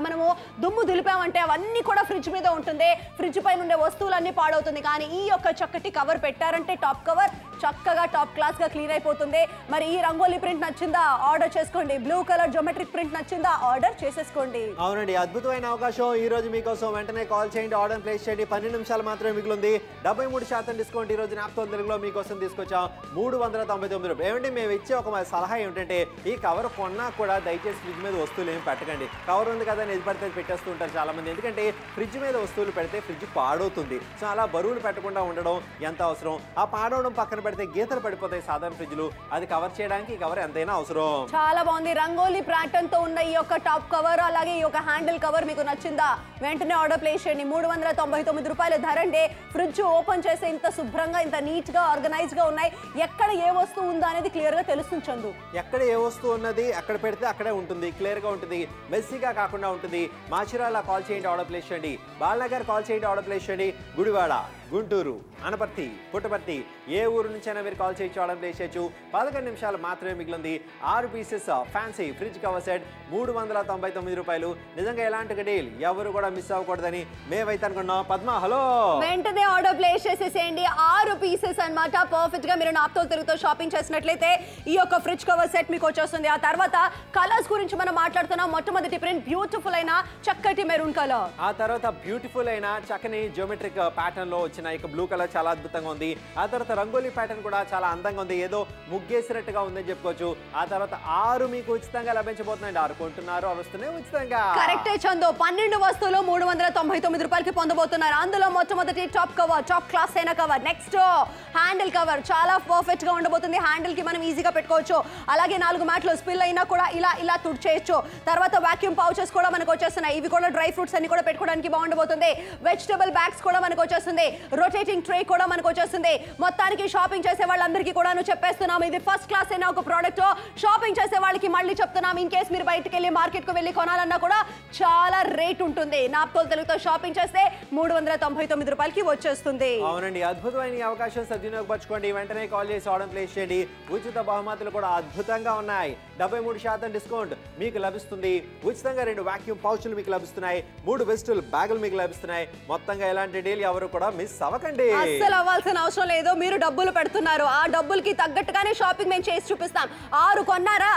A: మనము దుమ్ము దులిపామంటే అవన్నీ కూడా ఫ్రిడ్జ్ మీద ఉంటుంది. ఫ్రిడ్జ్ పైన ఉండే వస్తువులన్నీ పాడవుతుంది. కానీ ఈ యొక్క చక్కటి కవర్ పెట్టారంటే టాప్ కవర్ చక్కగా టాప్ క్లాస్ గా క్లీన్ అయిపోతుంది. మరి ఈ రంగోలీ ప్రింట్ నచ్చిందా? ఆర్డర్ చేసుకోండి. బ్లూ కలర్ జియోమెట్రిక్ ప్రింట్ నచ్చిందా? ఆర్డర్ చేసేసుకోండి.
B: అవునండి, అద్భుతమైన అవకాశం ఈ రోజు మీకోసం. వెంటనే కాల్ చేయండి, ఆర్డర్ ప్లేస్ చేయండి. 12 నిమిషాలు మాత్రమే మిగిలింది. 73% డిస్కౌంట్ ఈ రోజు నాప్తోల్ తెలుగులో మీకోసం తీసుకొచ్చాం. 399 రూపాయలు. ఏమంటే మేము ఇచ్చే ఒక సలహా ఏమిటంటే ఈ కవర్ కొన్నా కూడా దయచేసి ఫ్రిడ్జ్ మీద వస్తువులు ఏమి పెట్టకండి. కవర్ ఉంది కదా ఏది పడితే పెట్టేస్తూ ఉంటారు చాలా మంది. ఎందుకంటే ఫ్రిడ్జ్ మీద వస్తువులు పెడితే ఫ్రిడ్జ్ పాడవుతుంది. సో అలా బరువులు పెట్టకుండా ఉండడం ఎంత అవసరం. ఆ పాడవడం పక్కన పెడితే గీతలు పడిపోతాయి సాధారణ ఫ్రిడ్జ్లు. అది కవర్ చేయడానికి ఈ కవర్ ఎంతైనా అవసరం.
A: చాలా బాగుంది. రంగోలీ ప్యాటర్న్ తో ఉన్న ఈ యొక్క టాప్ కవర్, అలాగే ఈ యొక్క హ్యాండిల్ కవర్ మీకు నచ్చిందా? వెంటనే ఆర్డర్ ప్లేస్ చేయండి. 399 రూపాయల ధర అండి. ఫ్రిడ్జ్ ఓపెన్ చేస్తే ఇంత శుభ్రంగా, ఇంత నీట్ గా, ఆర్గనైజ్ గా ఉన్నాయి. ఎక్కడ ఏ వస్తువు ఉందా అనేది క్లియర్ గా తెలుస్తుంది చందు.
B: ఎక్కడ ఏ వస్తువు ఉన్నది అక్కడ పెడితే అక్కడే ఉంటుంది, క్లియర్ గా ఉంటుంది, మెస్సీగా కాకుండా ఉంటుంది. మాచిరాల కాల్ చేయండి, ఆర్డర్ ప్లేస్ చేయండి. బాలనగర్ కాల్ చేయండి, ఆర్డర్ ప్లేస్ చేయండి. గుడివాడ, గుంటూరు, అనపర్తి, పుట్టపర్తి, ఏ ఊరు నుంచైనా మీరు కాల్ చేయొచ్చు, ఆర్డర్ ప్లేస్ చేయొచ్చు. 11 నిమిషాలు మాత్రమే మిగిలింది. 6 pieces fancy fridge cover set 399 రూపాయలు. నిజంగా ఎలాంటి డీల్ ఎవరు కూడా మిస్ అవ్వకూడదని మేమైతే అనుకున్నాం. పద్మ, హలో,
A: వెంటనే ఆర్డర్ ప్లేస్ చేసేసేయండి. 6 పీసెస్ అన్నమాట. పర్ఫెక్ట్ గా మీరు నాప్తోల్ తెలుగుతో షాపింగ్ చేసినట్లయితే ఈ యొక్క ఫ్రిడ్జ్ కవర్ సెట్ మీకు వచ్చేస్తుంది. ఆ తర్వాత కలర్స్ గురించి మనం మాట్లాడుతున్నాం. మొట్టమొదటి ప్రింట్ బ్యూటిఫుల్ అయిన చక్కటి మెరూన్ కలర్.
B: ఆ తర్వాత బ్యూటిఫుల్ అయిన చక్కని జియోమెట్రిక్ ప్యాటర్న్ లో వచ్చిన ఇక బ్లూ కలర్ చాలా అద్భుతంగా ఉంది. ఆ తర్వాత రంగోలీ ప్యాటర్న్ కూడా చాలా అందంగా ఉంది. ఏదో ముగ్గేసినట్టుగా ఉందని చెప్పుకోవచ్చు. ఆ తర్వాత 6 మీకు ఉచితంగా లభించబోతున్నాయి. 6 కొంటున్నారు, 6 వస్తున్నాయి ఉచితంగా.
A: కరెక్టే చందు. 12 వస్తువులు 399 రూపాయలకి పొందబోతున్నారు. అందులో మొట్టమొదటి టాప్ కవర్, టాప్ క్లాస్ అయిన కవర్. నెక్స్ట్ హ్యాండిల్ కవర్ చాలా పర్ఫెక్ట్ గా ఉండబోతుంది. హ్యాండిల్ కి మనం ఈజీగా పెట్టుకోవచ్చు. అలాగే 4 మ్యాట్లు స్పిల్ అయినా కూడా ఇలా ఇలా తుడిచేయచ్చు. తర్వాత వాక్యూమ్ పౌచెస్ కూడా మనకు వచ్చేస్తున్నాయి. ఇవి కూడా డ్రై ఫ్రూట్స్ అన్ని కూడా పెట్టుకోవడానికి బాగుండబోతుంది. వెజిటబుల్ బ్యాగ్స్ కూడా మనకు వచ్చేస్తుంది. రొటేటింగ్ ట్రే కూడా మనకు వచ్చేస్తుంది. మొత్తానికి షాపింగ్ చేసే వాళ్ళందరికీ కూడా చెప్పేస్తున్నాం, ఇది ఫస్ట్ క్లాస్ అయిన ఒక ప్రోడక్ట్. షాపింగ్ చేసే వాళ్ళకి మళ్ళీ చెప్తున్నాం, ఇన్ కేస్ మీరు బయటకు వెళ్ళి మార్కెట్ కు వెళ్ళి కొనాలన్నా కూడా చాలా రేట్ ఉంటుంది. నాప్తోల్ తెలుగుతో షాపింగ్ చేస్తే 399 రూపాయలకి వచ్చేస్తుంది.
B: అవునండి, అద్భుతమైన అవకాశం సద్వినియోగపరచుకోండి. వెంటనే కాల్ చేసి ఆర్డర్ ప్లేస్ చేయండి. ఉచిత బహుమతులు కూడా అద్భుతంగా ఉన్నాయి. 73% డిస్కౌంట్ మీకు లభిస్తుంది. ఉచితంగా 2 వాక్యూమ్ పౌచ్లు మీకు లభిస్తున్నాయి. 3 వెజిటబుల్ బ్యాగులు మీకు లభిస్తున్నాయి. మొత్తంగా ఎలాంటి డీల్ ఎవరు కూడా మిస్ అవ్వకండి.
A: అస్సలు అవ్వాల్సిన అవసరం లేదు. మీరు డబ్బులు పెడుతున్నారు, ఆ డబ్బులకి తగ్గట్టుగానే షాపింగ్ మేము చేసి చూపిస్తాం. 6 కొన్నారా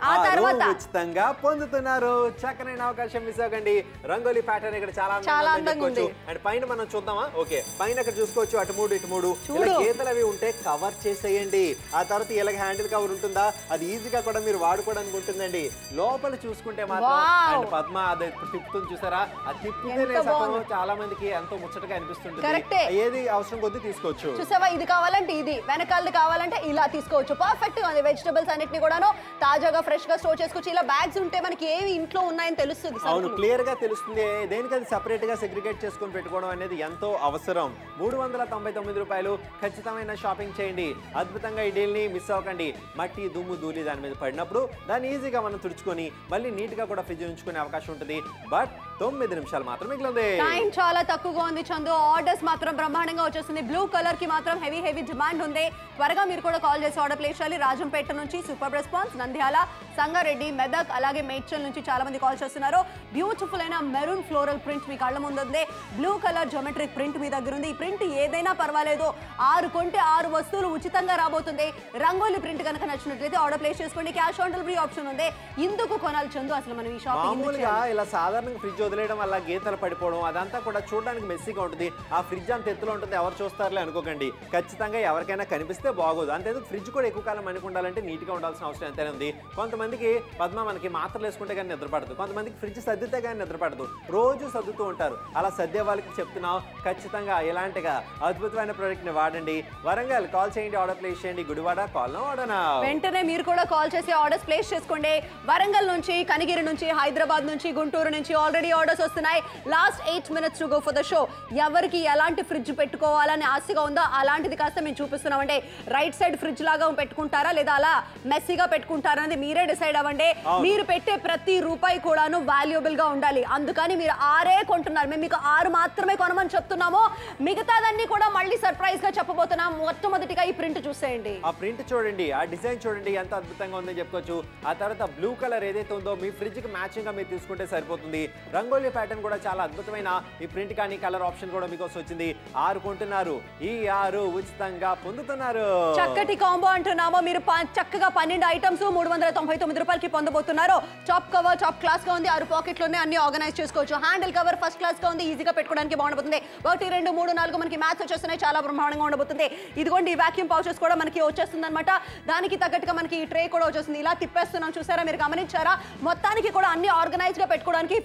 A: ఆ తర్వాత
B: ఉచితంగా పొందుతున్నారు. చక్కనైన అవకాశం మిస్ అవ్వకండి. రంగోలీ ప్యాటర్న్ ఇక్కడ చాలా అందంగా ఉంది. అండ్ పైన మనం చూద్దామా? ఓకే, పైన ఇక్కడ చూసుకోవచ్చు అటు 3 ఇటు 3 ఇలా గీతలు అవి ఉంటే కవర్ చేసేయండి. ఆ తర్వాత ఇలాగ హ్యాండిల్ కవర్ ఉంటుందా, అది ఈజీగా కూడా మీరు వాడుకోవడానికి ఉంటుందండి. లోపల చూసుకుంటే మాత్రం అండ్ పద్మ అది తిప్పుతుంది చూసారా, ఆ తిప్పుతేనే చాలా మందికి ఎంతో ముచ్చటగా అనిపిస్తుంది. ఏది అవసరం కొద్ది తీసుకోవచ్చు.
A: చూసావా, ఇది కావాలంటే ఇది, వెనకాలది కావాలంటే ఇలా తీసుకోవచ్చు. పర్ఫెక్ట్ గా ఉంది. వెజిటబుల్స్ అన్నిటిని కూడాను తాజాగా ఫ్రెష్ గా స్టోర్ చేసుకోవచ్చు. ఇలా బ్యాగ్స్ ఉంటే మనకి ఏవి ఇంట్లో ఉన్నాయని తెలుస్తుంది.
B: అవును, క్లియర్ గా తెలుస్తుంది. దేనికి అది సెపరేట్ గా సెగ్రిగేట్ చేసుకొని పెట్టుకోవడం అనేది ఎంతో అవసరం. 399 రూపాయలు. ఖచ్చితమైన షాపింగ్ చేయండి. అద్భుతంగా ఈ డీల్ ని మిస్ అవ్వకండి. మట్టి దుమ్ము ధూళి దాని మీద పడినప్పుడు దాన్ని ఈజీగా మనం తుడుచుకొని మళ్ళీ నీట్ గా కూడా ఫ్రిడ్జ్ ఉంచుకునే అవకాశం ఉంటుంది. బట్ 9 నిమిషాలు మాత్రం మిగిలింది.
A: టైం చాలా తక్కువగా ఉంది చందు. ఆర్డర్స్ మాత్రం బ్రహ్మాండంగా వచ్చేస్తుంది. బ్లూ కలర్ కి మాత్రం హెవీ డిమాండ్ ఉంది. త్వరగా మీరు కూడా కాల్ చేసి ఆర్డర్ ప్లేస్ చేయాలి. రాజంపేట నుంచి సూపర్ రెస్పాన్స్, నంద్యాల, సంగారెడ్డి, మెదక్, అలాగే మేడ్చల్ నుంచి చాలా మంది కాల్ చేస్తున్నారు. బ్యూటిఫుల్ అయిన మెరూన్ ఫ్లోరల్ ప్రింట్ మీ కళ్ళ ముందు ఉంది. బ్లూ కలర్ జోమెట్రిక్ ప్రింట్ మీ దగ్గర ఉంది. ఈ ప్రింట్ ఏదైనా పర్వాలేదు, 6 కొంటే 6 వస్తువులు ఉచితంగా రాబోతుంది. రంగోలీ ప్రింట్ కనుక నచ్చినట్లయితే ఆర్డర్ ప్లేస్ చేసుకోండి. క్యాష్ ఆన్ డెలివరీ ఆప్షన్ ఉంది. ఇందుకు కొనాలి చందు అసలు మనం ఈ షాపింగ్?
B: మామూలుగా ఇలా సాధారణంగా ఫ్రిడ్జ్ వదిలేయడం వల్ల గీతలు పడిపోవడం అదంతా కూడా చూడడానికి మెస్సీగా ఉంటుంది. ఆ ఫ్రిడ్జ్ అంత ఎత్తులో ఉంటుంది, ఎవరు చూస్తారులే అనుకోకండి. ఖచ్చితంగా ఎవరికైనా కనిపిస్తే బాగోదు. అంతేందుకు ఫ్రిడ్జ్ కూడా ఎక్కువ కాలం మనకు ఉండాలంటే నీట్ గా ఉండాల్సిన అవసరం ఎంతైనా ఉంది. కొంతమందికి పద్మ మనకి మాత్రలు వేసుకుంటే కానీ నిద్రపడదు, కొంతమందికి ఫ్రిడ్జ్ సర్దితే కానీ నిద్రపడదు. రోజు సర్దుతూ ఉంటారు. అలా సర్దే వాళ్ళకి చెప్తున్నాం, ఖచ్చితంగా ఇలాంటిగా అద్భుతమైన ప్రోడక్ట్ ని వాడండి. వరంగల్ కాల్ చేయండి, ఆర్డర్ ప్లేస్ చేయండి. Gudivada call no order now.
A: వెంటనే మీరు కూడా కాల్ చేసి ఆర్డర్స్ ప్లేస్ చేసుకోండి. వరంగల్ నుంచి, కనిగిరి నుంచి, హైదరాబాద్ నుంచి, గుంటూరు నుంచి ఆల్రెడీ ఆర్డర్స్ వస్తున్నాయి. Last 8 minutes to go for the show. ఎవరికి ఎలాంటి ఫ్రిడ్జ్ పెట్టుకోవాలని ఆశగా ఉందో అలాంటిది కాస్త మేము చూపిస్తున్నాం. అంటే రైట్ సైడ్ ఫ్రిడ్జ్ లాగా పెట్టుకుంటారా లేదా అలా మెస్సీగా పెట్టుకుంటారా అనేది మీరే డిసైడ్ అవ్వండి. మీరు పెట్టే ప్రతి రూపాయి కూడాను వాల్యుబుల్ గా ఉండాలి. అందుకని మీరు 6 కొంటున్నారు. మేము మీకు 6 మాత్రమే కొనమని చెప్తున్నాము. మిగతాదన్నీ కూడా మళ్ళీ సర్ప్రైజ్ గా చెప్పబోతున్నాం. మొట్టమొదటిగా ఈ ప్రింట్ చూసేయండి.
B: ఆ ప్రింట్ చూడండి, ఆ డిజైన్ చూడండి, ఎంత అద్భుతంగా ఉందని చెప్పుకోవచ్చు. ఆ తర్వాత బ్లూ కలర్ ఏదైతే ఉందో మీ ఫ్రిడ్జ్ కి మ్యాచింగ్ గా మీరు తీసుకుంటే సరిపోతుంది. రంగోలీ ప్యాటర్న్ కూడా చాలా అద్భుతమైన ఈ ప్రింట్ కానీ కలర్ ఆప్షన్ కూడా మీకు వచ్చింది. 6 కొంటున్నారు, ఈ 6 ఉచితంగా పొందుతున్నారు.
A: చక్కటి కాంబో అంటున్నామో. మీరు చక్కగా 12 ఐటమ్స్ 399 రూపాయలకి పొందబోతున్నారు. టాప్ కవర్ టాప్ క్లాస్ గా ఉంది. 6 పాకెట్లోనే అన్ని ఆర్గనైజ్ చేసుకోవచ్చు. హ్యాండిల్ కవర్ ఫస్ట్ క్లాస్ గా ఉంది. ఈజీగా పెట్టుకోవడానికి బాగుంటుంది. 1 2 3 4 మనకి మ్యాథ్స్ వచ్చేస్తున్నాయి. చాలా బ్రహ్మాండంగా ఉండబోతుంది. ఇదిగోండి వాక్యూమ్ పౌచెస్ కూడా మనకి వచ్చేస్తుంది అనమాట. దానికి తగ్గట్టుగా మనకి ఈ ట్రే కూడా వచ్చేస్తుంది. ఇలా తిప్పేస్తున్నాం చూసారా, మీరు గమనించారా? మొత్తానికి కూడా అన్ని ఆర్గనైజ్ గా పెట్టుకోవడానికి,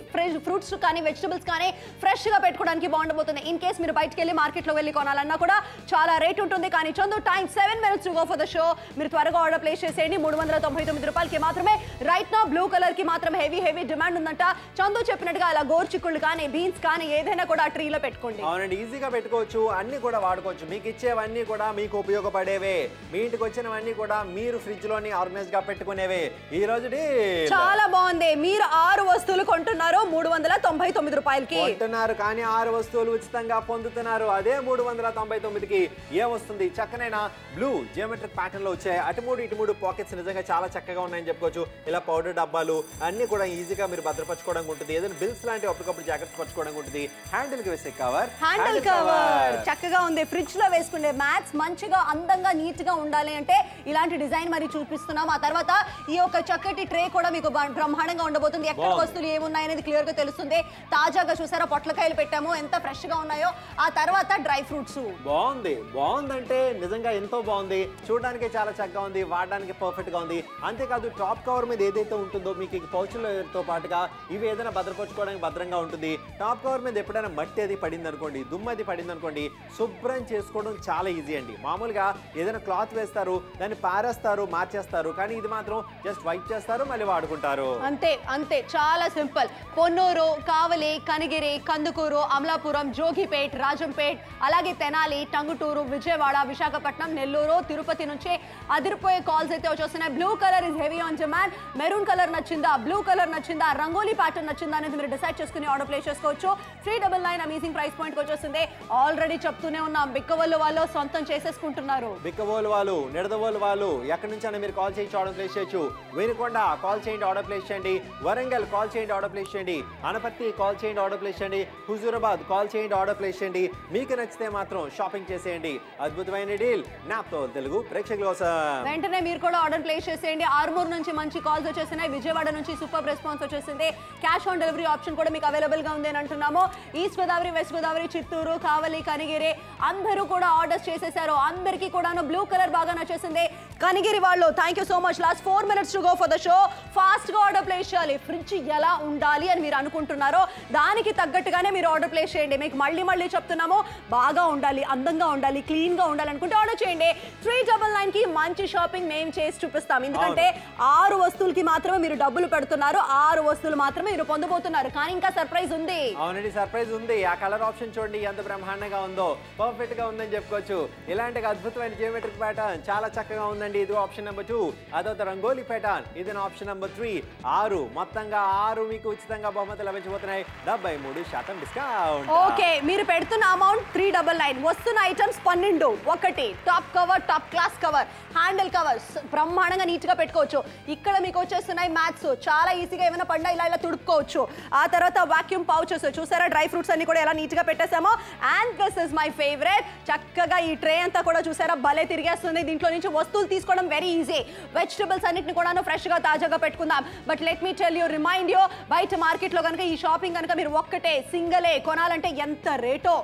A: ఫ్రూట్స్ కానీ వెజిటబుల్స్ కానీ ఫ్రెష్ గా పెట్టుకోవడానికి బాగుండబోతుంది. ఇన్ కేస్ మీరు బయటకు వెళ్ళి మార్కెట్ లో వెళ్ళి కొనాలన్నా కూడా చాలా రేట్ ఉంటుంది. కానీ Chandu time 7 minutes to go for the show. మీరు త్వరగా ఆర్డర్ ప్లేస్ చేసేయండి. 399 రూపాయలకి మాత్రమే. రైట్ నా బ్లూ కలర్ కి మాత్రం హెవీ డిమాండ్ ఉందంట. చందు చెప్పినట్టుగా అలా గోర్చిక్కుళ్ళు కానీ బీన్స్ కానీ ఏదైనా కూడా ఆ ట్రీలో పెట్టుకోండి.
B: అవునండి, ఈజీగా పెట్టుకోవచ్చు. అన్ని కూడా వాడుకోవచ్చు. మీకు ఇచ్చేవన్నీ కూడా మీకు ఉపయోగపడేవే. మీ ఇంటికి వచ్చినవన్నీ కూడా మీరు ఫ్రిడ్జ్ లోని ఆర్గనైజ్ గా పెట్టుకునేవే. ఈ రోజు
A: చాలా బాగుంది. మీరు 6 వస్తువులు కొంటున్నారు 399 రూపాయలకి
B: కొంటున్నారు. కానీ 6 వస్తువులు ఉచితంగా పొందుతున్నారు. అదే 399కి ఏమొస్తుంది? చక్కనైనా బ్లూ జియోమెట్రిక్ ప్యాటర్న్ లో వచ్చాయి. అటు 3 ఇటు 3 పాకెట్స్ నిజంగా చాలా చక్కగా ఉన్నాయని చెప్పుకోవచ్చు. ఇలా పౌడర్ డబ్బాలు అన్ని కూడా ఈజీగా మీరు భద్రపరచుకోవడానికి ఉంటుంది. ఏదైనా బిల్స్ లాంటి అప్పటికప్పుడు జాగ్రత్త పరచుకోవడానికి ఉంటుంది. హ్యాండిల్ కి వేసే కవర్,
A: హ్యాండిల్ కవర్ చక్కగా ఉంది. ఫ్రిడ్జ్ లో వేసుకునే మ్యాట్స్ మంచిగా అందంగా నీట్ గా ఉండాలి అంటే ఇలాంటి డిజైన్ మరి చూపిస్తున్నాం. ఆ తర్వాత ఈ యొక్క చక్కటి ట్రే కూడా మీకు బ్రహ్మాండంగా ఉండబోతుంది. ఎక్కడ వస్తువులు ఏమున్నాయి అనేది క్లియర్ గా తెలుస్తుంది. తాజాగా చూసారా పొట్లకాయలు పెట్టాము, ఎంత ఫ్రెష్ గా ఉన్నాయో. ఆ తర్వాత డ్రై ఫ్రూట్స్.
B: బాగుందంటే నిజంగా ఎంతో బాగుంది. చూడడానికి చాలా చక్కగా ఉంది, వాడడానికి పర్ఫెక్ట్ గా ఉంది. అంతేకాదు టాప్ కవర్ మీద ఏదైతే ఉంటుందో మీకు పౌచులతో పాటుగా ఇవి ఏదైనా భద్రపరచుకోవడానికి భద్రంగా ఉంటుంది. టాప్ కవర్ మీద ఎప్పుడైనా మట్టి అది పడింది అనుకోండి, దుమ్ము అది పడింది అనుకోండి, శుభ్రం చేసుకోవడం చాలా ఈజీ అండి. మామూలుగా ఏదైనా క్లాత్ వేస్తారు, దాన్ని పారేస్తారు, మార్చేస్తారు. కానీ ఇది మాత్రం జస్ట్ వైప్ చేస్తారు, మళ్ళీ వాడుకుంటారు.
A: అంతే చాలా సింపుల్. పొన్నూరు, కావలి, కనిగిరి, కందుకూరు, అమలాపురం, జోగిపేట్, రాజంపేట్, అలాగే తెనాలి, టంగుటూరు, విజయవాడ, విశాఖపట్నం, నెల్లూరు, తిరుపతి నుంచి అదిరిపోయే కాల్స్ అయితే వచ్చేస్తున్నాయి. Blue colour is heavy on demand. Maroon colour నచ్చిందా, బ్లూ కలర్ నచ్చిందా, రంగోలీ ప్యాటర్న్ నచ్చిందా అనేది మీరు డిసైడ్ చేసుకుని ఆర్డర్ ప్లేస్ చేసుకోవచ్చు. 399 అమేజింగ్ ప్రైస్ పాయింట్ వచ్చేస్తుంది. ఆల్రెడీ చెప్తూనే ఉన్నాం, బిక్కవోలు వాళ్ళు సొంతం చేసేసుకుంటున్నారు.
B: బిక్కవోలు వాళ్ళు, నిడదవోలు వాళ్ళు ఎక్కడి నుంచైనా మీరు కాల్ చేయించి ఆర్డర్ ప్లేస్ చేయొచ్చు. వినుకొండ కాల్ చేయండి, ఆర్డర్ ప్లేస్ చేయండి. వరంగల్ కాల్ చేయండి, ఆర్డర్ ప్లేస్ చేయండి. అనపర్తి కాల్ చేయండి, ఆర్డర్ ప్లేస్ చేయండి. హుజూరాబాద్ కాల్ చేయండి, ఆర్డర్ ప్లేస్ చేయండి. మీకు నచ్చితే మాత్రం షాపింగ్ చేసేయండి. అద్భుతమైన డీల్ నాప్తో తెలుగు ప్రేక్షకుల కోసం.
A: వెంటనే మీరు కూడా ఆర్డర్ ప్లేస్ చేసేయండి. ఆర్మూర్ గుంటూరు నుంచి మంచి కాల్స్ వచ్చేసినాయి, విజయవాడ నుంచి సూపర్ రెస్పాన్స్ వచ్చేసింది. క్యాష్ ఆన్ డెలివరీ ఆప్షన్ కూడా మీకు అవైలబుల్ గా ఉంది అని అంటున్నాము. ఈస్ట్ గోదావరి, వెస్ట్ గోదావరి, చిత్తూరు, కావలి, కనిగిరి అందరూ కూడా ఆర్డర్స్ చేసేసారు. అందరికీ కూడా బ్లూ కలర్ బాగా నచ్చేసింది. కనిగిరి వాళ్ళు thank you so much. Last 4 minutes to go for the show. Fast గా ఆర్డర్ ప్లేస్ చేయాలి. ఫ్రిడ్జ్ ఎలా ఉండాలి అని మీరు అనుకుంటున్నారో దానికి తగ్గట్టుగానే మీరు ఆర్డర్ ప్లేస్ చేయండి. మీకు మళ్ళీ చెప్తున్నాము, బాగా ఉండాలి, అందంగా ఉండాలి, క్లీన్ గా ఉండాలి అనుకుంటే ఆర్డర్ చేయండి. 399 కి మంచి షాపింగ్ మేము చేసి చూపిస్తాం. ఎందుకంటే 6 వస్తువులకి మాత్రమే మీరు డబ్బులు పెడుతున్నారు, 6 వస్తువులు మాత్రమే మీరు పొందబోతున్నారు. కానీ ఇంకా సర్ప్రైజ్ ఉంది.
B: అవునండి, సర్ప్రైజ్ ఉంది. ఆ కలర్ ఆప్షన్ చూడండి ఎంత బ్రహ్మాండంగా ఉందో, పర్ఫెక్ట్ గా ఉందని చెప్పుకోవచ్చు. ఇలాంటి అద్భుతమైన జియోమెట్రిక్ ప్యాటర్న్ చాలా చక్కగా ఉందండి. ఇది ఆప్షన్ నెంబర్ 2. అదొక రంగోలీ ప్యాటర్న్, ఇది ఆప్షన్ నెంబర్ 3. 6 మొత్తంగా 6 మీకు ఉచితంగా బహుమతులు లభించబోతున్నాయి. 73% డిస్కౌంట్.
A: ఓకే, మీరు పెడుతున్న అమౌంట్ 399, వస్తున్న ఐటమ్స్ 12. ఒకటి top cover, top class cover, handle covers బ్రహ్మాండంగా నీట్ గా పెట్టుకోవచ్చు. ఇక్కడ మీకు వచ్చేస్తున్నాయి మ్యాట్స్, చాలా ఈజీగా ఏమైనా పడినా ఇలా తుడుపుకోవచ్చు. ఆ తర్వాత వాక్యూమ్ పౌచెస్ చూసారా, డ్రై ఫ్రూట్స్ అన్ని కూడా ఎలా నీట్ గా పెట్టేసామో. And this is my favourite, చక్కగా ఈ ట్రే అంతా కూడా చూసారా భలే తిరిగేస్తుంది. దీంట్లో నుంచి వస్తువులు తీసుకోవడం వెరీ ఈజీ. వెజిటబుల్స్ అన్నిటిని కూడా ఫ్రెష్ గా తాజాగా పెట్టుకుందాం. But let me tell you, remind you, బయట మార్కెట్ లో కనుక ఈ షాపింగ్ కనుక మీరు ఒక్కటే సింగలే కొనాలంటే ఎంత రేటో.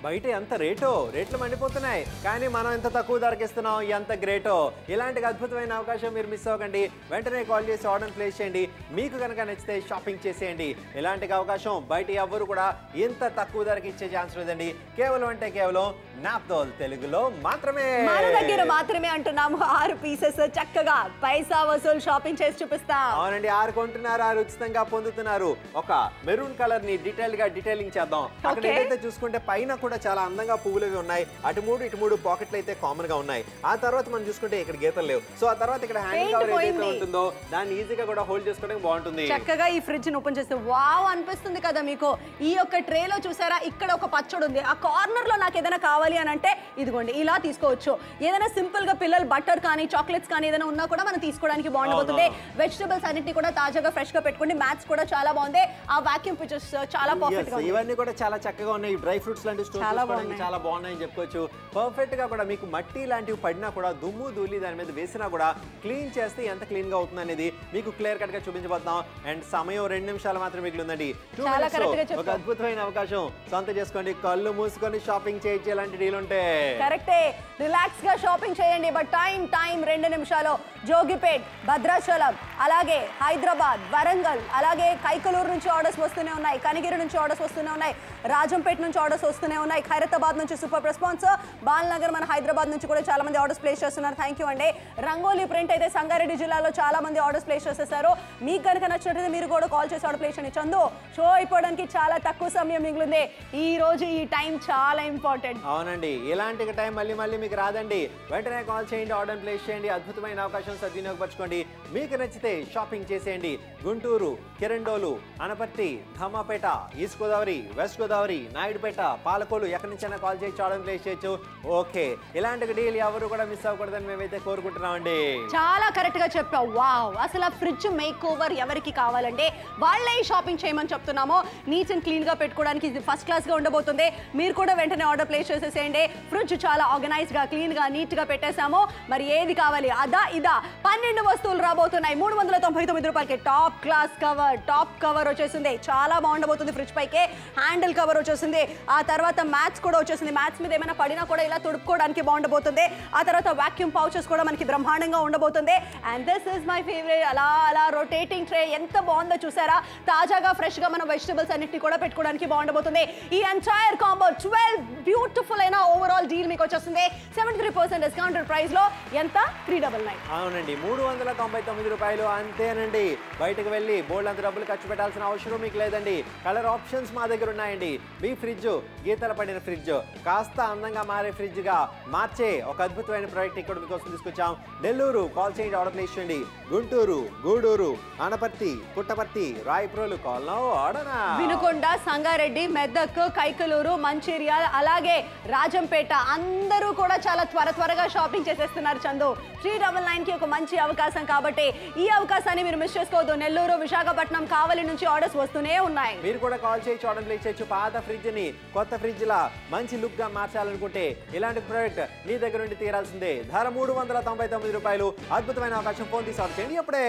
B: బయట ఎంత రేట్లు మండిపోతున్నాయి, కానీ మనం ఎంత తక్కువ ధరకి ఇస్తున్నాం, ఎంత గ్రేటో. ఇలాంటి అద్భుతమైన అవకాశం మీరు మిస్ అవ్వకండి. వెంటనే కాల్ చేసి ఆర్డర్ ప్లేస్ చేయండి. మీకు కనుక నచ్చితే షాపింగ్ చేసేయండి. ఇలాంటి అవకాశం బయట ఎవ్వరు కూడా ఇంత తక్కువ ధరకి ఇచ్చే ఛాన్స్ లేదండి. కేవలం అంటే కేవలం నాప్తోల్ తెలుగులో మాత్రమే,
A: మన దగ్గర మాత్రమే అంటున్నాము. 6 పీసెస్ చక్కగా పైసా వసూలు షాపింగ్ చేసి చూపిస్తాం.
B: అవునండి, 6 కొంటున్నారు, 6 ఉచితంగా పొందుతున్నారు. ఒక మెరూన్ కలర్ ని డీటెయిలింగ్ చేద్దాం. అక్కడ ఏదైతే చూసుకుంటే పైన కూడా చాలా అందంగా పువ్వులు ఉన్నాయి. అటు 3 ఇటు 3 పాకెట్లు అయితే కామన్ గా ఉన్నాయి. ఆ తర్వాత మనం చూసుకుంటే ఇక్కడ గీతలు లేవు. సో ఆ తర్వాత ఇక్కడ హ్యాండ్ కవర్ ఏదైతే ఉంటుందో దాన్ని ఈజీగా కూడా హోల్డ్ చేసుకోవడానికి బాగుంటుంది.
A: చక్కగా ఈ ఫ్రిడ్జ్ ని ఓపెన్ చేస్తే వావ్ అనిపిస్తుంది కదా మీకు. ఈ యొక్క ట్రే లో చూసారా, ఇక్కడ ఒక పచ్చడి ఉంది. ఆ కార్నర్ లో నాకు ఏదైనా కావాలి అని అంటే ఇదిగోండి ఇలా తీసుకోవచ్చు. ఏదైనా సింపుల్ గా పిల్లలు బటర్ కానీ చాక్లెట్స్ కానీ ఏదైనా ఉన్నా కూడా మనం తీసుకోవడానికి బాగుంటుంది. వెజిటబుల్స్ అన్నిటిని కూడా తాజాగా ఫ్రెష్ గా పెట్టుకోండి. మ్యాట్స్ కూడా చాలా బాగుంది. ఆ వాక్యూమ్ పిచెస్ చాలా పర్ఫెక్ట్ గా ఉంది.
B: ఇవన్నీ కూడా చాలా చక్కగా ఉన్నాయి. డ్రై ఫ్రూట్స్ లాంటి స్టోర్ చేసుకోవడానికి చాలా బాగున్నాయని చెప్పుకోవచ్చు. పర్ఫెక్ట్ గా కూడా మీకు మట్టి లాంటివి పడినా కూడా దుమ్ము ధూళి దాని మీద వేసినా కూడా క్లీన్ చేస్తే ఎంత క్లీన్ గా అవుతుంది అనేది మీకు క్లియర్ కట్ గా చూపించబోతున్నాం. అండ్ సమయం 2 నిమిషాలు మాత్రమే మిగిలిందండి. 2 minutes ఒక అద్భుతమైన అవకాశం సొంత చేసుకోండి. కళ్ళు మూసుకొని షాపింగ్ చేయొచ్చు. ఇలాంటి డీల్ ఉంటే
A: కరెక్టే, రిలాక్స్ గా షాపింగ్ చేయండి. బట్ టైం 2 నిమిషాలు. జోగిపేట్, భద్రాచలం, అలాగే హైదరాబాద్, వరంగల్, అలాగే కైకలూరు నుంచి ఆర్డర్స్ వస్తూనే ఉన్నాయి. కనిగిరి నుంచి ఆర్డర్స్ వస్తూనే ఉన్నాయి. రాజంపేట నుంచి ఆర్డర్స్ వస్తూనే ఉన్నాయి. ఖైరతాబాద్ నుంచి సూపర్ రెస్పాన్స్. బాల్నగర్ మన హైదరాబాద్ నుంచి కూడా చాలా మంది ఆర్డర్స్ ప్లేస్ చేస్తున్నారు. థ్యాంక్ యూ అండి. రంగోలీ ప్రింట్ అయితే సంగారెడ్డి జిల్లాలో చాలా మంది ఆర్డర్స్ ప్లేస్ చేసేసారు. మీకు కనుక నచ్చినట్లయితే మీరు కూడా కాల్ చేసి ఆర్డర్ ప్లేస్ చేయండి. చందు, షో అయిపోవడానికి చాలా తక్కువ సమయం మిగిలింది. ఈ రోజు ఈ టైం చాలా ఇంపార్టెంట్.
B: అవునండి, ఇలాంటి టైం మళ్ళీ మీకు రాదండి. వెంటనే కాల్ చేయండి, ఆర్డర్ ప్లేస్ చేయండి. అద్భుతమైన అవకాశం సద్వినియోగపరచుకోండి. మీకు నచ్చితే షాపింగ్ చేసేయండి. గుంటూరు, కిరండోలు, అనపర్తి, ధమ్మాపేట, ఈస్ట్ గోదావరి, వెస్ట్ గోదావరి, నాయుడుపేట, పాలకోలు, ఎక్కడి నుంచైనా కాల్ చేసి ఆర్డర్ ప్లేస్ చేయొచ్చు. ఓకే, ఇలాంటి డీల్ ఎవరు కూడా మిస్ అవ్వకూడదని మేమైతే కోరుకుంటున్నామండి.
A: చాలా కరెక్ట్ గా చెప్పావు. వావ్, అసలు ఆ ఫ్రిడ్జ్ మేక్ ఓవర్ ఎవరికి కావాలంటే వాళ్ళే షాపింగ్ చేయమని చెప్తున్నాము. నీట్ అండ్ క్లీన్ గా పెట్టుకోవడానికి ఇది ఫస్ట్ క్లాస్ గా ఉండబోతుంది. మీరు కూడా వెంటనే ఆర్డర్ ప్లేస్ చేసేసేయండి. ఫ్రిడ్జ్ చాలా ఆర్గనైజ్ గా క్లీన్ గా నీట్ గా పెట్టేసాము. మరి ఏది కావాలి, అదా ఇదా 12 వస్తువులు రాబోతున్నాయి. 399 రూపాయలకి. Top class cover, top cover వచ్చేసింది, చాలా బాగుండబోతుంది. ఫ్రిడ్జ్ పైకి హ్యాండిల్ కవర్ వచ్చేసింది. ఆ తర్వాత మ్యాట్స్ కూడా వచ్చేసింది. మ్యాట్స్ మీద ఏమైనా పడినా కూడా ఇలా తుడుపుకోవడానికి బాగుండబోతుంది. ఆ తర్వాత వాక్యూమ్ పౌచెస్ కూడా మనకి బ్రహ్మాండంగా ఉండబోతుంది. And this is my favourite, అలా రొటేటింగ్ ట్రే ఎంత బాగుందో చూసారా. తాజాగా ఫ్రెష్ గా మనం వెజిటబుల్స్ అన్నిటిని కూడా పెట్టుకోవడానికి బాగుండబోతుంది. ఈ ఎంటైర్ కాంబో 12 బ్యూటిఫుల్ అయిన ఓవరాల్ డీల్ మీకు వచ్చేస్తుంది. 73% డిస్కౌంటెడ్ ప్రైస్ లో. ఎంత? 399.
B: అవునండి, 399 రూపాయలు అంతేనండి. బయటకు వెళ్ళి బోల్డ్ అంత డబ్బులు ఖర్చు పెట్టాల్సిన అవసరం మీకు లేదండి. కలర్ ఆప్షన్స్ మా దగ్గర ఉన్నాయండి. మీ ఫ్రిడ్జ్ గీతలు పడిన ఫ్రిడ్జ్ కాస్త అందంగా మారే ఫ్రిడ్జ్ గా మార్చే ఒక అద్భుతమైన ప్రాడక్ట్ ఇక్కడ మీకోసం తీసుకొచ్చాం. నెల్లూరు కాల్ చేయండి, ఆర్డర్ ప్లేస్ చేయండి. Guntur, Gudur, Anaparthi, Puttaparthi, Rayaprolu call order.
A: వినుకొండ, సంగారెడ్డి, మెదక్, కైకలూరు, మంచిర్యాల, అలాగే రాజంపేట అందరూ కూడా చాలా త్వరగా షాపింగ్ చేసేస్తున్నారు. చందు, 399 కి ఒక మంచి అవకాశం కాబట్టి కాబట్టి ఈ అవకాశాన్ని మీరు మిస్ చేసుకోవద్దు. నెల్లూరు, విశాఖపట్నం, కావలి నుంచి ఆర్డర్స్ వస్తూనే ఉన్నాయి.
B: మీరు కూడా కాల్ చేయొచ్చు, ఆర్డర్ ప్లేస్ చేయొచ్చు. పాత ఫ్రిడ్జ్ ని కొత్త ఫ్రిడ్జ్ లా మంచి లుక్ గా మార్చాలనుకుంటే ఇలాంటి ప్రోడక్ట్ మీ దగ్గర నుండి తీరాల్సిందే. ధర 399 రూపాయలు. అద్భుతమైన అవకాశం. ఫోన్ తీసి ఆర్డర్ చేయండి అప్పుడే.